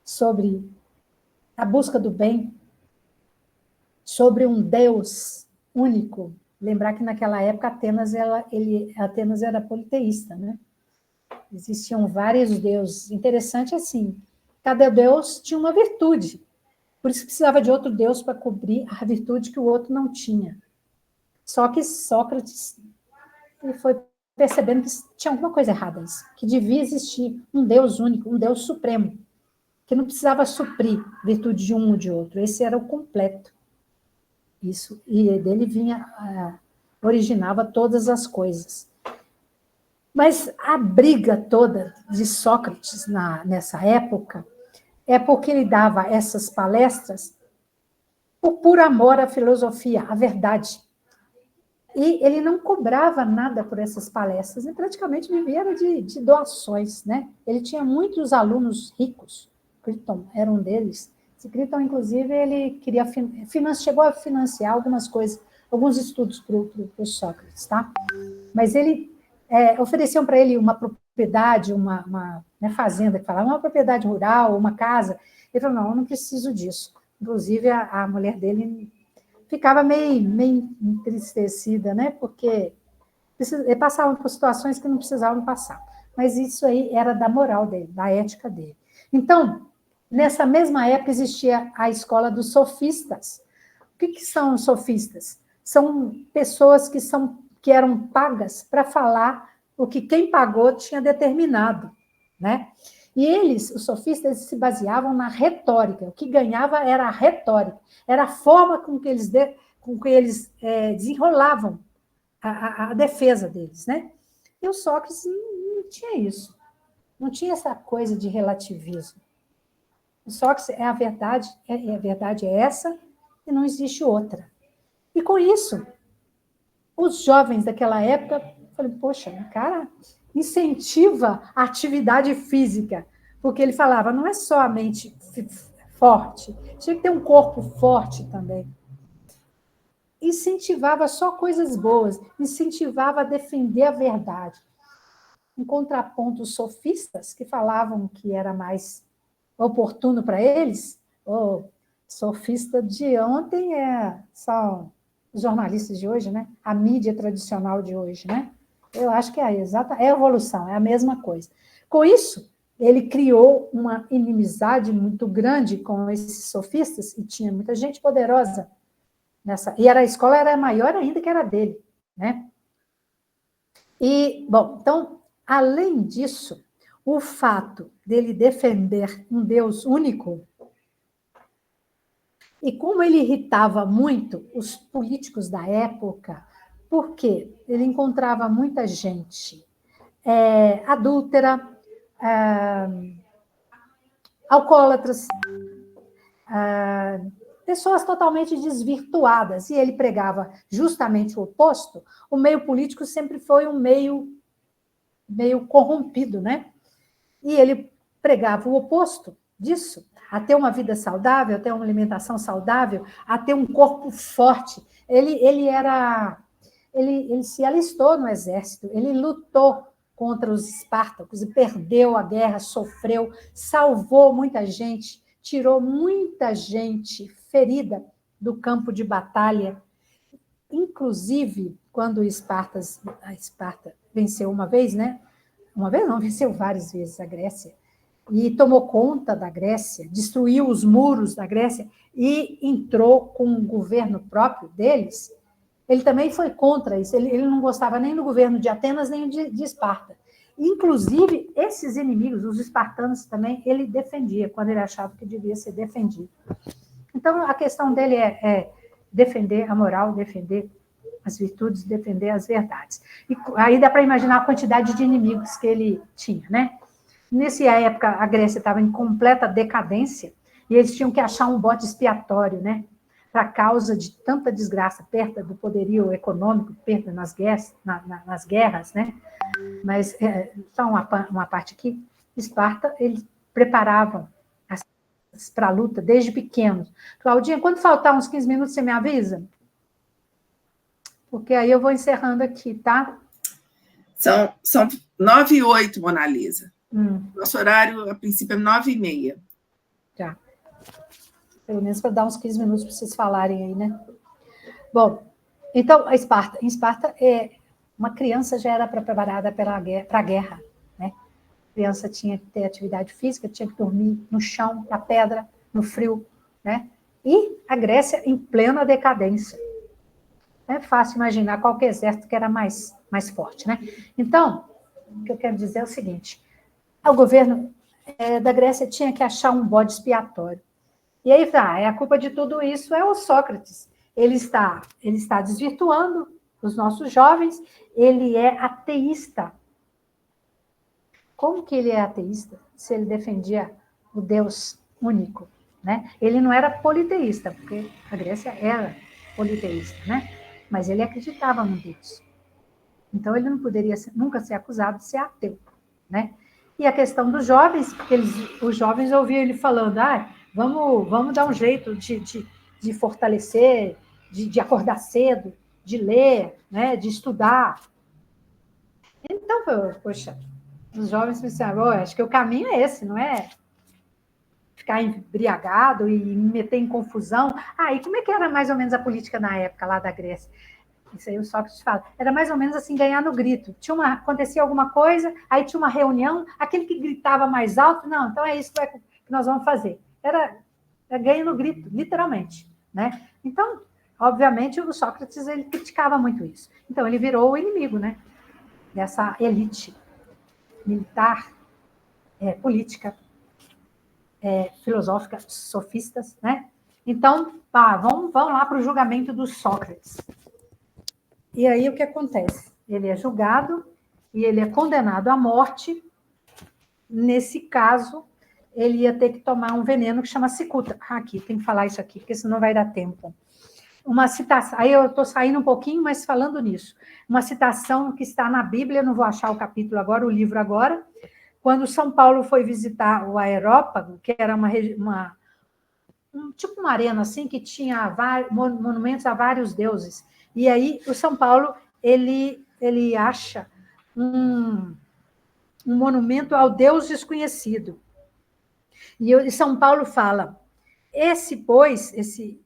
sobre a busca do bem, sobre um Deus único. Lembrar que naquela época Atenas era politeísta, né? Existiam vários deuses. Interessante assim, cada deus tinha uma virtude. Por isso precisava de outro deus para cobrir a virtude que o outro não tinha. Só que Sócrates foi percebendo que tinha alguma coisa errada nisso, que devia existir um Deus único, um Deus supremo, que não precisava suprir virtude de um ou de outro. Esse era o completo. Isso, e dele originava todas as coisas. Mas a briga toda de Sócrates nessa época é porque ele dava essas palestras por amor à filosofia, à verdade. E ele não cobrava nada por essas palestras, ele praticamente vivia de doações, né? Ele tinha muitos alunos ricos, Critton era um deles. Esse Critton, inclusive, ele queria chegou a financiar algumas coisas, alguns estudos para o Sócrates, tá? Mas ele ofereciam para ele uma propriedade, uma fazenda, que falava, uma propriedade rural, uma casa. Ele falou, não, eu não preciso disso. Inclusive, a mulher dele ficava meio entristecida, né? Porque passavam por situações que não precisavam passar. Mas isso aí era da moral dele, da ética dele. Então, nessa mesma época, existia a escola dos sofistas. O que são os sofistas? São pessoas que eram pagas para falar o que quem pagou tinha determinado, né? E eles, os sofistas, se baseavam na retórica. O que ganhava era a retórica, era a forma com que eles desenrolavam a defesa deles, né? E o Sócrates não tinha isso, não tinha essa coisa de relativismo. O Sócrates a verdade é essa e não existe outra. E com isso, os jovens daquela época, falaram, poxa, o cara incentiva a atividade física, porque ele falava, não é só a mente forte, tinha que ter um corpo forte também. Incentivava só coisas boas, incentivava a defender a verdade. Em contraponto, os sofistas, que falavam que era mais oportuno para eles, o sofista de ontem são os jornalistas de hoje, né? A mídia tradicional de hoje, né? Eu acho que é a evolução, é a mesma coisa. Com isso, ele criou uma inimizade muito grande com esses sofistas, e tinha muita gente poderosa nessa. E a escola era maior ainda que era dele, né? E, bom, então, além disso, o fato dele defender um Deus único, e como ele irritava muito os políticos da época, porque ele encontrava muita gente adúltera, alcoólatras, pessoas totalmente desvirtuadas, e ele pregava justamente o oposto. O meio político sempre foi um meio corrompido, né? E ele pregava o oposto disso, a ter uma vida saudável, a ter uma alimentação saudável, a ter um corpo forte. Ele se alistou no exército, ele lutou contra os espartacos e perdeu a guerra, sofreu, salvou muita gente, tirou muita gente ferida do campo de batalha. Inclusive, quando a Esparta venceu uma vez, né? Uma vez não, venceu várias vezes a Grécia, e tomou conta da Grécia, destruiu os muros da Grécia e entrou com um governo próprio deles. Ele também foi contra isso, ele não gostava nem do governo de Atenas, nem de Esparta. Inclusive, esses inimigos, os espartanos também, ele defendia, quando ele achava que devia ser defendido. Então, a questão dele é defender a moral, defender as virtudes, defender as verdades. E aí dá para imaginar a quantidade de inimigos que ele tinha, né? Nessa época, a Grécia estava em completa decadência e eles tinham que achar um bode expiatório, né? Para causa de tanta desgraça, perda do poderio econômico, perda nas guerras, né? Mas, só uma parte aqui, Esparta, eles preparavam para a luta desde pequenos. Claudinha, quando faltar uns 15 minutos, você me avisa? Porque aí eu vou encerrando aqui, tá? São 9h08, Mona Lisa. Nosso horário, a princípio, é 9h30. Já. Pelo menos para dar uns 15 minutos para vocês falarem aí, né? Bom, então, em Esparta, uma criança já era preparada para a guerra, né? A criança tinha que ter atividade física, tinha que dormir no chão, na pedra, no frio, né? E a Grécia em plena decadência. É fácil imaginar qualquer exército que era mais forte, né? Então, o que eu quero dizer é o seguinte, o governo da Grécia tinha que achar um bode expiatório. E aí, a culpa de tudo isso é o Sócrates. Ele está desvirtuando os nossos jovens, ele é ateísta. Como que ele é ateísta se ele defendia o Deus único, né? Ele não era politeísta, porque a Grécia era politeísta, né? mas ele acreditava no Deus. Então, ele não poderia nunca ser acusado de ser ateu, né? E a questão dos jovens, porque os jovens ouviam ele falando, vamos dar um jeito de fortalecer, de acordar cedo, de ler, né, de estudar. Então, poxa, os jovens pensaram, acho que o caminho é esse, não é ficar embriagado e me meter em confusão. E como é que era mais ou menos a política na época lá da Grécia? Isso aí o Sócrates fala. Era mais ou menos assim, ganhar no grito. Acontecia alguma coisa, aí tinha uma reunião, aquele que gritava mais alto, não, então é isso que nós vamos fazer. Era ganho no grito, literalmente, né? Então, obviamente, o Sócrates, ele criticava muito isso. Então, ele virou o inimigo, né? Dessa elite militar, política, filosófica, sofistas, né? Então, vamos lá para o julgamento do Sócrates. E aí o que acontece? Ele é julgado e ele é condenado à morte. Nesse caso, ele ia ter que tomar um veneno que chama cicuta. Aqui, tem que falar isso aqui, porque senão vai dar tempo. Uma citação, aí eu estou saindo um pouquinho, mas falando nisso. Uma citação que está na Bíblia, não vou achar o capítulo agora, o livro agora. Quando São Paulo foi visitar o Aerópago, que era tipo uma arena assim, que tinha monumentos a vários deuses. E aí, o São Paulo, ele acha um monumento ao Deus desconhecido. E São Paulo fala, esse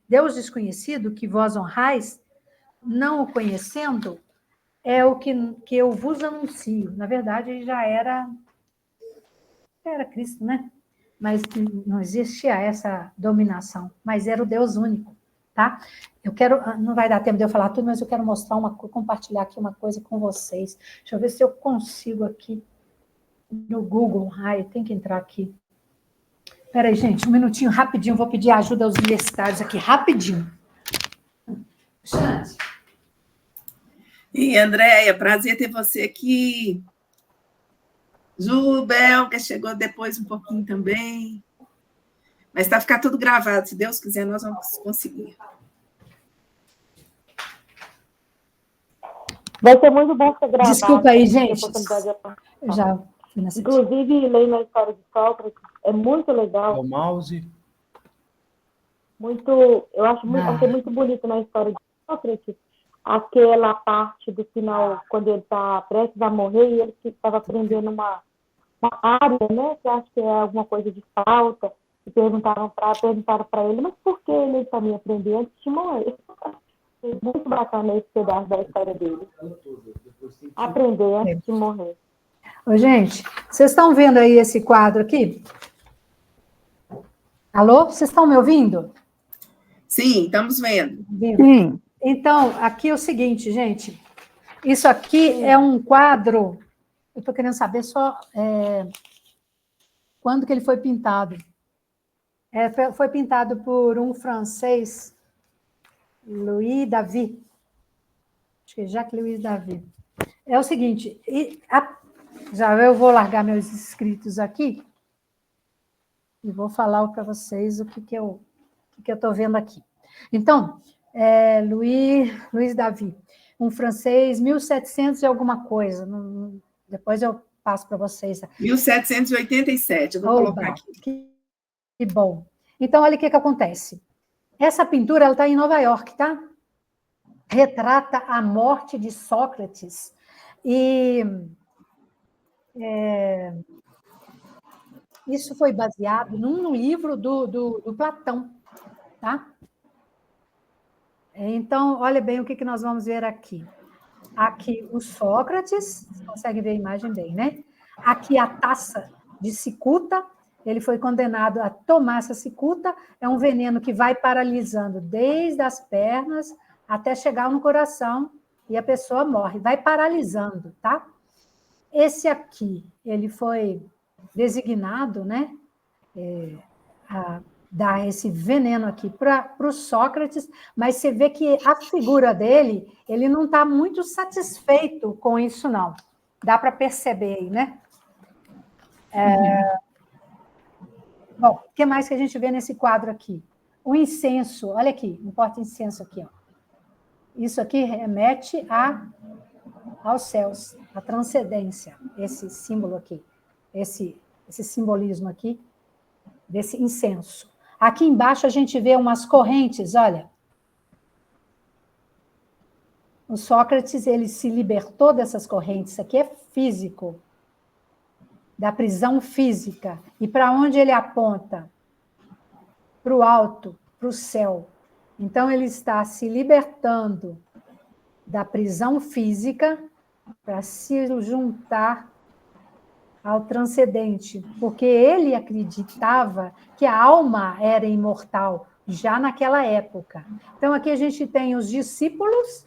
Deus desconhecido, que vós honrais, não o conhecendo, é o que eu vos anuncio. Na verdade, ele já era Cristo, né? Mas não existia essa dominação, mas era o Deus único, tá? Não vai dar tempo de eu falar tudo, mas eu quero compartilhar aqui uma coisa com vocês. Deixa eu ver se eu consigo aqui no Google. Tem que entrar aqui. Espera aí, gente, um minutinho, rapidinho, vou pedir ajuda aos universitários aqui, rapidinho. Xande. E, Andréia, prazer ter você aqui. Ju, Bel, que chegou depois um pouquinho também. Mas vai ficar tudo gravado, se Deus quiser, nós vamos conseguir. Vai ser muito bom ser gravado. Desculpa aí, gente. Já inclusive, lendo a história de Sócrates, é muito legal. O mouse. Eu achei muito bonito na história de Sócrates, aquela parte do final, quando ele está prestes a morrer, e ele estava aprendendo uma área, né, que acho que é alguma coisa de flauta, e perguntaram para ele, mas por que ele também aprendeu antes de morrer? É muito bacana esse pedaço da história dele. Aprender antes de morrer. Ô, gente, vocês estão vendo aí esse quadro aqui? Alô? Vocês estão me ouvindo? Sim, estamos vendo. Sim. Então, aqui é o seguinte, gente. Isso aqui é um quadro. Eu estou querendo saber só quando que ele foi pintado. Foi pintado por um francês, Louis David. Acho que é Jacques-Louis David. É o seguinte, já eu vou largar meus escritos aqui e vou falar para vocês o que eu estou vendo aqui. Então, Louis David, um francês, 1700 e alguma coisa. Depois eu passo para vocês. 1787, eu vou colocar aqui. Que bom. Então, olha o que acontece. Essa pintura está em Nova York, tá? Retrata a morte de Sócrates. E isso foi baseado num livro do Platão, tá? Então, olha bem o que nós vamos ver aqui. Aqui o Sócrates, você consegue ver a imagem bem, né? Aqui a taça de cicuta, ele foi condenado a tomar essa cicuta, é um veneno que vai paralisando desde as pernas até chegar no coração e a pessoa morre, vai paralisando, tá? Esse aqui, ele foi designado, né, a dar esse veneno aqui para o Sócrates, mas você vê que a figura dele, ele não está muito satisfeito com isso, não. Dá para perceber aí, né? Bom, o que mais que a gente vê nesse quadro aqui? O incenso, olha aqui, um porta-incenso aqui, ó. Isso aqui remete aos céus, à transcendência, esse símbolo aqui, esse simbolismo aqui, desse incenso. Aqui embaixo a gente vê umas correntes, olha. O Sócrates, ele se libertou dessas correntes, isso aqui é físico, da prisão física. E para onde ele aponta? Para o alto, para o céu. Então, ele está se libertando da prisão física para se juntar ao transcendente, porque ele acreditava que a alma era imortal, já naquela época. Então, aqui a gente tem os discípulos,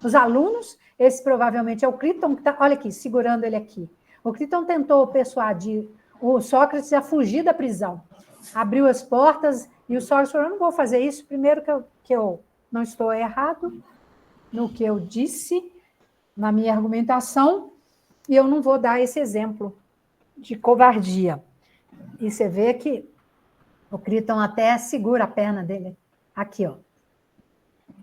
os alunos, esse provavelmente é o Críton, que está, olha aqui, segurando ele aqui. O Críton tentou persuadir o Sócrates a fugir da prisão. Abriu as portas e o Sócrates falou, eu não vou fazer isso, primeiro que eu não estou errado no que eu disse, na minha argumentação, e eu não vou dar esse exemplo de covardia. E você vê que o Críton até segura a perna dele. Aqui, ó.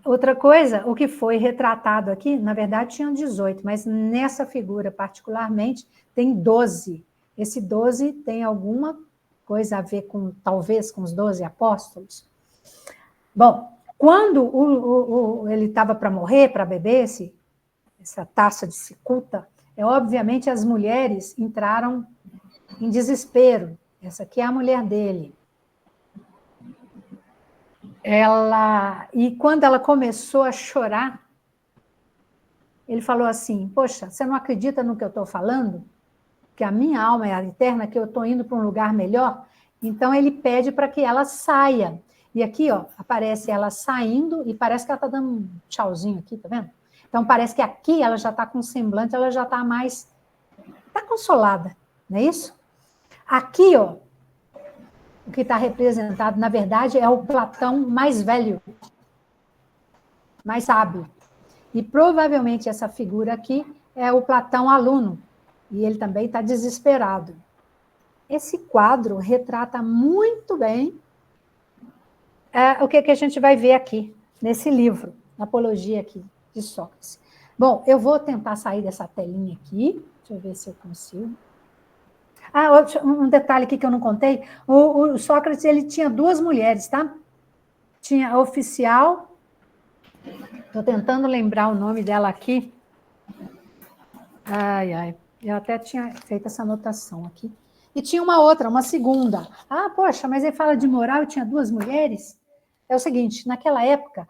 Outra coisa, o que foi retratado aqui, na verdade tinham 18, mas nessa figura particularmente tem 12. Esse 12 tem alguma coisa a ver com, talvez, com os 12 apóstolos. Bom, quando ele estava para morrer, para beber essa taça de cicuta, obviamente as mulheres entraram em desespero. Essa aqui é a mulher dele. E quando ela começou a chorar, ele falou assim, poxa, você não acredita no que eu estou falando? Que a minha alma é a eterna, que eu estou indo para um lugar melhor? Então, ele pede para que ela saia. E aqui, ó, aparece ela saindo e parece que ela está dando um tchauzinho aqui, tá vendo? Então, parece que aqui ela já está com semblante, ela já está mais... Está consolada, não é isso? Aqui, ó, o que está representado, na verdade, é o Platão mais velho, mais sábio. E provavelmente essa figura aqui é o Platão aluno, e ele também está desesperado. Esse quadro retrata muito bem o que a gente vai ver aqui, nesse livro, na Apologia aqui, de Sócrates. Bom, eu vou tentar sair dessa telinha aqui, deixa eu ver se eu consigo. Um detalhe aqui que eu não contei, o Sócrates, ele tinha 2 mulheres, tá? Tinha a oficial, estou tentando lembrar o nome dela aqui. Eu até tinha feito essa anotação aqui. E tinha uma outra, uma segunda. Poxa, mas ele fala de moral e tinha 2 mulheres? É o seguinte, naquela época,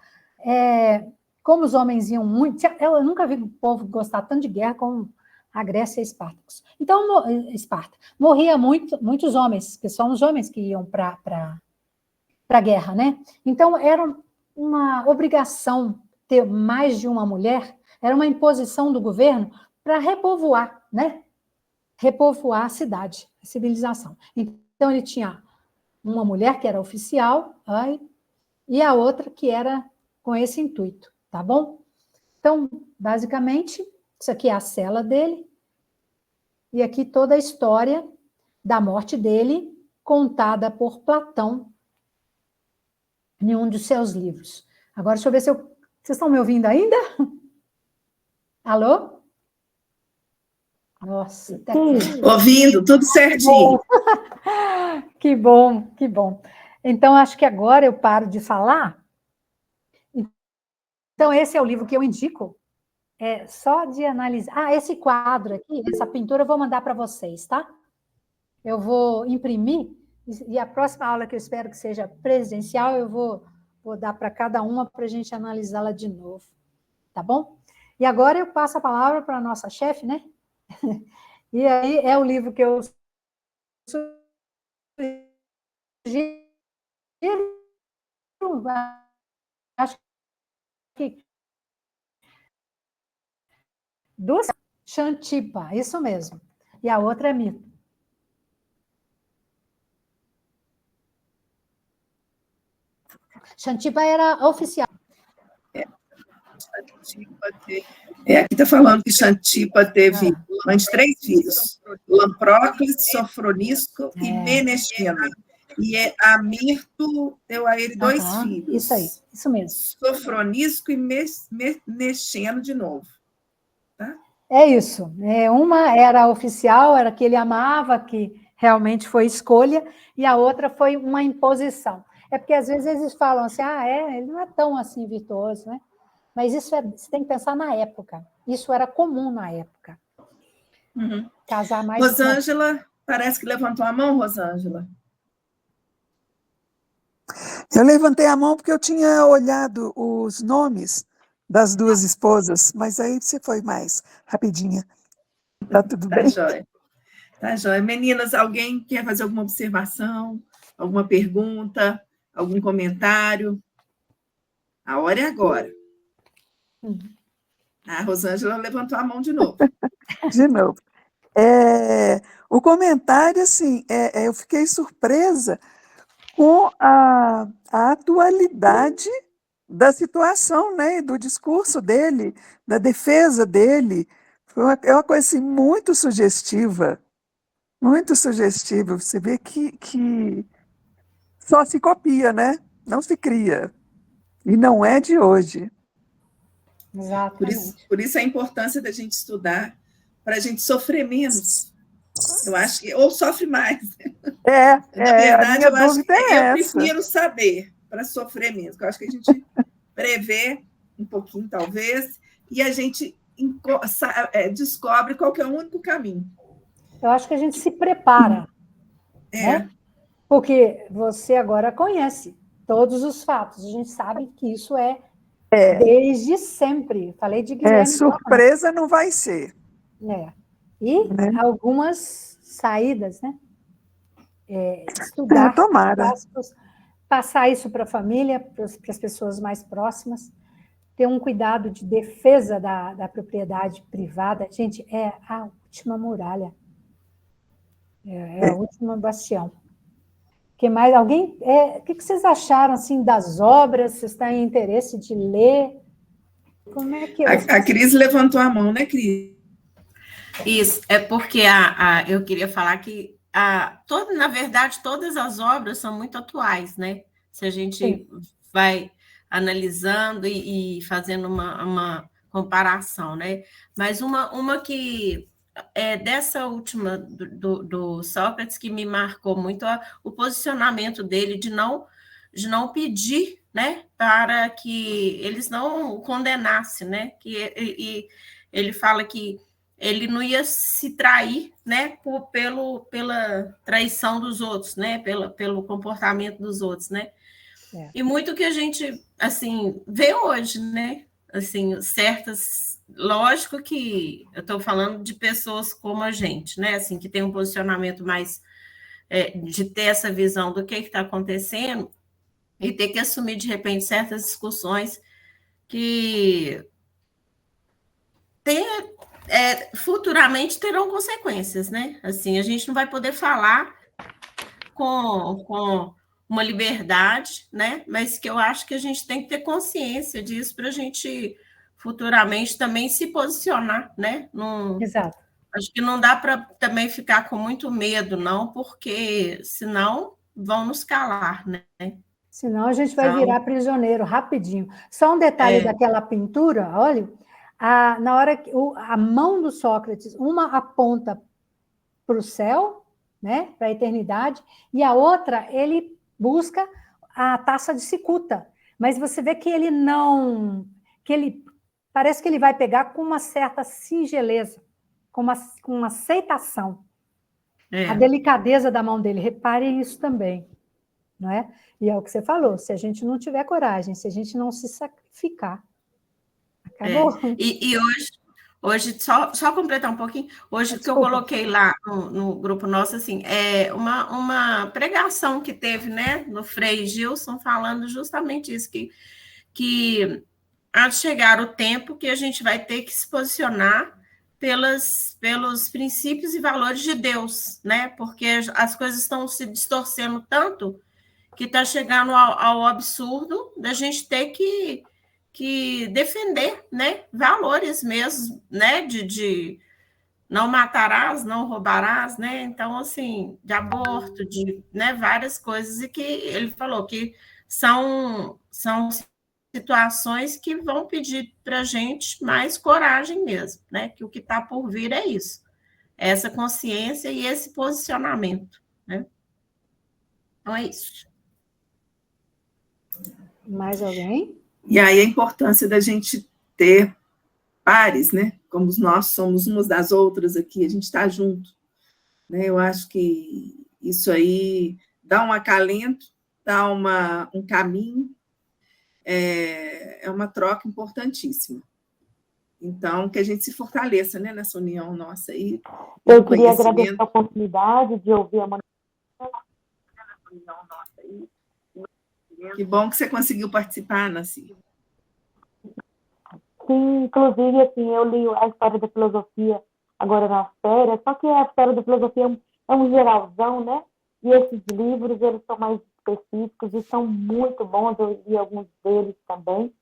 como os homens iam muito... Eu nunca vi o povo gostar tanto de guerra como a Grécia e Esparta. Então, Esparta, morria muitos homens, que são os homens que iam para a guerra, né? Então, era uma obrigação ter mais de uma mulher, era uma imposição do governo para repovoar, né? Repovoar a cidade, a civilização. Então, ele tinha uma mulher que era oficial, e a outra que era com esse intuito, tá bom? Então, basicamente, isso aqui é a cela dele, e aqui toda a história da morte dele, contada por Platão em um dos seus livros. Agora, deixa eu ver se vocês estão me ouvindo ainda? Alô? Nossa, até aqui. Ouvindo, tudo certinho. Que bom, que bom. Então, acho que agora eu paro de falar. Então, esse é o livro que eu indico. Só de analisar. Esse quadro aqui, essa pintura, eu vou mandar para vocês, tá? Eu vou imprimir, e a próxima aula, que eu espero que seja presencial, eu vou dar para cada uma para a gente analisá-la de novo. Tá bom? E agora eu passo a palavra para a nossa chefe, né? E aí é o livro que eu sugiro. Acho que duas, Xantipa, isso mesmo. E a outra é Mito. Xantipa era oficial. Aqui está falando que Xantipa teve antes 3 filhos: Lamprocles, Sofronisco e Menestino. E Amirto deu a ele 2 filhos. Isso aí, isso mesmo. Sofronisco e Mexendo de novo. Tá? É isso. Uma era oficial, era que ele amava, que realmente foi escolha, e a outra foi uma imposição. É porque às vezes eles falam assim, ele não é tão assim virtuoso, né? Mas isso você tem que pensar na época. Isso era comum na época. Uhum. Casar mais. Rosângela, parece que levantou a mão, Rosângela. Eu levantei a mão porque eu tinha olhado os nomes das 2 esposas, mas aí você foi mais rapidinha. Tá tudo bem? Jóia. Tá jóia. Meninas, alguém quer fazer alguma observação, alguma pergunta, algum comentário? A hora é agora. A Rosângela levantou a mão de novo. De novo. O comentário, assim, eu fiquei surpresa com a atualidade da situação, né, do discurso dele, da defesa dele. É uma coisa assim, muito sugestiva. Muito sugestiva. Você vê que só se copia, né? Não se cria. E não é de hoje. Exatamente. Por isso a importância da gente estudar, para a gente sofrer menos. Eu acho que, ou sofre mais. Na verdade, eu acho que eu prefiro saber para sofrer menos. Eu acho que a gente prevê um pouquinho, talvez, e a gente descobre qual que é o único caminho. Eu acho que a gente se prepara, né? Porque você agora conhece todos os fatos. A gente sabe que isso desde sempre. Falei de Guilherme. Surpresa não vai ser. E algumas saídas, né? Estudar, tomara. passar isso para a família, para as pessoas mais próximas, ter um cuidado de defesa da propriedade privada. Gente, é a última muralha. É a última bastião. Que mais? Alguém? O que vocês acharam assim das obras? Vocês têm interesse de ler? Como é que a Cris levantou a mão, né, Cris? Isso, é porque eu queria falar que na verdade, todas as obras são muito atuais, né? Se a gente vai analisando e fazendo uma comparação, né? Mas uma que dessa última do Sócrates que me marcou muito o posicionamento dele de não pedir, né, para que eles não o condenassem, né? E ele fala que ele não ia se trair, né, pela traição dos outros, né, pelo comportamento dos outros, né? E muito que a gente, assim, vê hoje, né? Assim, lógico que eu estou falando de pessoas como a gente, né? Assim, que tem um posicionamento mais de ter essa visão do que está acontecendo e ter que assumir, de repente, certas discussões que futuramente terão consequências, né? Assim, a gente não vai poder falar com uma liberdade, né? Mas que eu acho que a gente tem que ter consciência disso para a gente futuramente também se posicionar, né? Exato. Acho que não dá para também ficar com muito medo, não, porque senão vão nos calar, né? Senão a gente vai virar prisioneiro rapidinho. Só um detalhe daquela pintura, olha, na hora que a mão do Sócrates, uma aponta para o céu, né, para a eternidade, e a outra ele busca a taça de cicuta. Mas você vê que ele não, parece que ele vai pegar com uma certa singeleza, com uma aceitação. A delicadeza da mão dele, reparem isso também, não é? E é o que você falou, se a gente não tiver coragem, se a gente não se sacrificar, acabou. E hoje só completar um pouquinho, hoje que eu coloquei lá no grupo nosso, assim, uma pregação que teve, né, no Frei Gilson, falando justamente isso, que há de chegar o tempo que a gente vai ter que se posicionar pelos princípios e valores de Deus, né, porque as coisas estão se distorcendo tanto que está chegando ao absurdo da gente ter que defender, né, valores mesmo, né, não matarás, não roubarás, né? Então, assim, de aborto, de, né, várias coisas, e que ele falou que são situações que vão pedir para a gente mais coragem mesmo, né? Que o que está por vir é isso, essa consciência e esse posicionamento, né? Então é isso. Mais alguém? E aí a importância da gente ter pares, né? Como nós somos umas das outras aqui, a gente está junto, né? Eu acho que isso aí dá um acalento, dá um caminho, é uma troca importantíssima. Então, que a gente se fortaleça, né, nessa união nossa aí. Eu queria agradecer a oportunidade de ouvir a Que bom que você conseguiu participar, Nancy. Sim, inclusive, assim, eu li a história da filosofia agora nas férias, só que a história da filosofia é um geralzão, né? E esses livros, eles são mais específicos e são muito bons, eu li alguns deles também,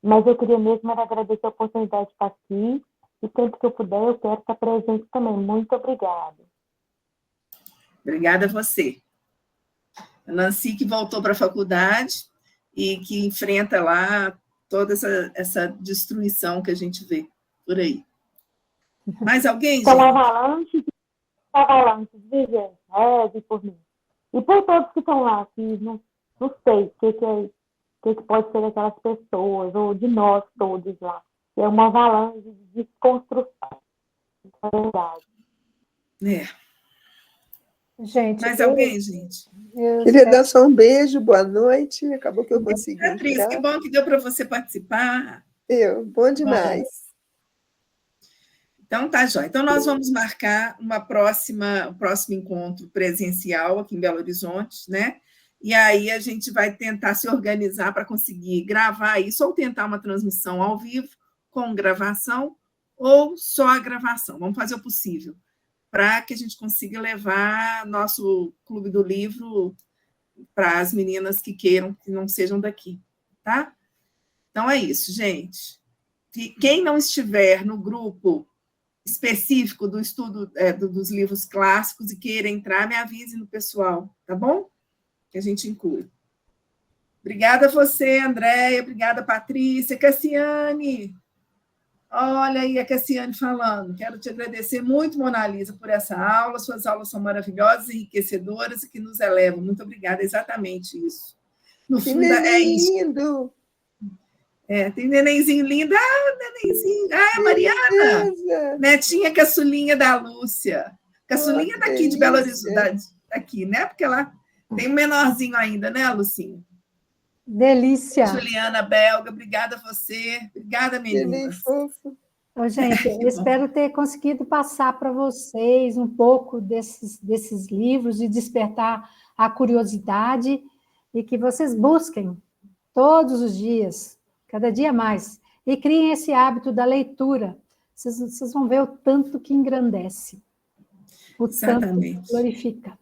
mas eu queria mesmo era agradecer a oportunidade de estar aqui, e sempre que eu puder, eu quero estar presente também. Muito obrigada. Obrigada a você. A Nancy que voltou para a faculdade e que enfrenta lá toda essa destruição que a gente vê por aí. Mais alguém, São gente? avalanches, viu, gente? Reze por mim. E por todos que estão lá, que não sei o que pode ser daquelas pessoas, ou de nós todos lá. É uma avalanche de desconstrução. É verdade. Gente, mais alguém, gente? Queria dar só um beijo, boa noite. Acabou que eu consegui. Beatriz, que bom que deu para você participar. Bom demais. Então, tá, jóia. Então, nós vamos marcar um próximo encontro presencial aqui em Belo Horizonte, né? E aí a gente vai tentar se organizar para conseguir gravar isso, ou tentar uma transmissão ao vivo, com gravação, ou só a gravação. Vamos fazer o possível, para que a gente consiga levar nosso Clube do Livro para as meninas que queiram, que não sejam daqui, tá? Então, é isso, gente. Quem não estiver no grupo específico do estudo dos livros clássicos e queira entrar, me avise no pessoal, tá bom? Que a gente inclui. Obrigada a você, Andréia, obrigada, Patrícia, Cassiane. Olha aí a Cassiane falando. Quero te agradecer muito, Mona Lisa, por essa aula. Suas aulas são maravilhosas, enriquecedoras e que nos elevam. Muito obrigada, exatamente isso. No fundo, é isso. Lindo! Tem nenenzinho lindo. Nenenzinho. Mariana! Netinha caçulinha da Lúcia. Caçulinha daqui de Belo Horizonte, aqui, né? Porque ela tem um menorzinho ainda, né, Lucinha? Delícia! Juliana Belga, obrigada a você. Obrigada, meninas. Gente, eu espero ter conseguido passar para vocês um pouco desses livros e despertar a curiosidade e que vocês busquem todos os dias, cada dia mais, e criem esse hábito da leitura. Vocês vão ver o tanto que engrandece, o tanto que glorifica.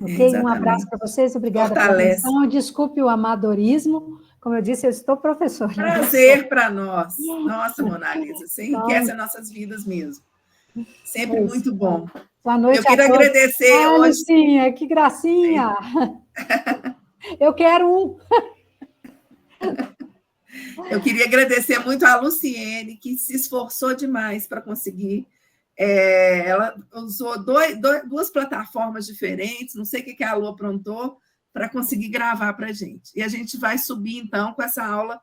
Ok? Um abraço para vocês, obrigada pela atenção. Desculpe o amadorismo, como eu disse, eu estou professora. Prazer para nós. Nossa, Mona Lisa, você enriquece as nossas vidas mesmo. Sempre muito bom. Boa noite. Eu queria agradecer hoje. Lucinha, que gracinha! Eu quero um. Eu queria agradecer muito a Luciene, que se esforçou demais para conseguir. Ela usou duas plataformas diferentes, não sei o que a Lu aprontou, para conseguir gravar para a gente. E a gente vai subir, então, com essa aula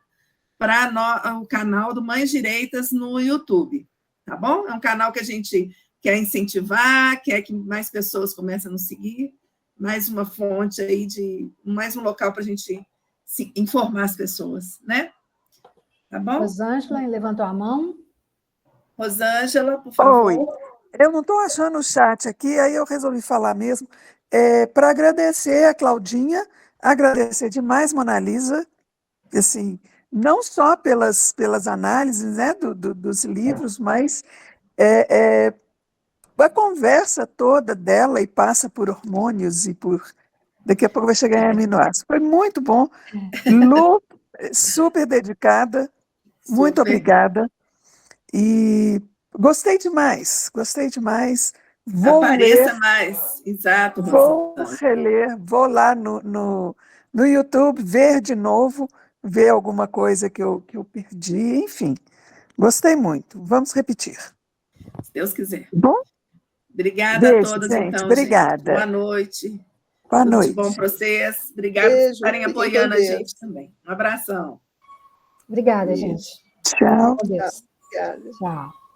para o canal do Mães Direitas no YouTube, tá bom? É um canal que a gente quer incentivar, quer que mais pessoas comecem a nos seguir, mais uma fonte aí mais um local para a gente informar as pessoas, né? Tá bom? Rosângela levantou a mão. Rosângela, por favor. Oi, eu não estou achando o chat aqui, aí eu resolvi falar mesmo, para agradecer a Claudinha, agradecer demais, Mona Lisa, assim, não só pelas análises, né, dos livros, mas a conversa toda dela, e passa por hormônios e por... Daqui a pouco vai chegar em aminoácidos. Foi muito bom. Lu, super dedicada, muito obrigada. E Gostei demais, gostei demais. Vou Apareça ler, mais, exato, vou Rosângela. reler, vou lá no YouTube ver de novo, ver alguma coisa que eu perdi, enfim. Gostei muito. Vamos repetir. Se Deus quiser. Bom, Obrigada a beijo, todas, gente. então, gente. Boa Obrigada. noite. Boa Tudo de bom noite. para vocês. Obrigada por Beijo, estarem fiquem com apoiando a Deus. gente também. Um abração. Obrigada, Beijo. gente. Tchau. Com Deus. Obrigada. Tchau.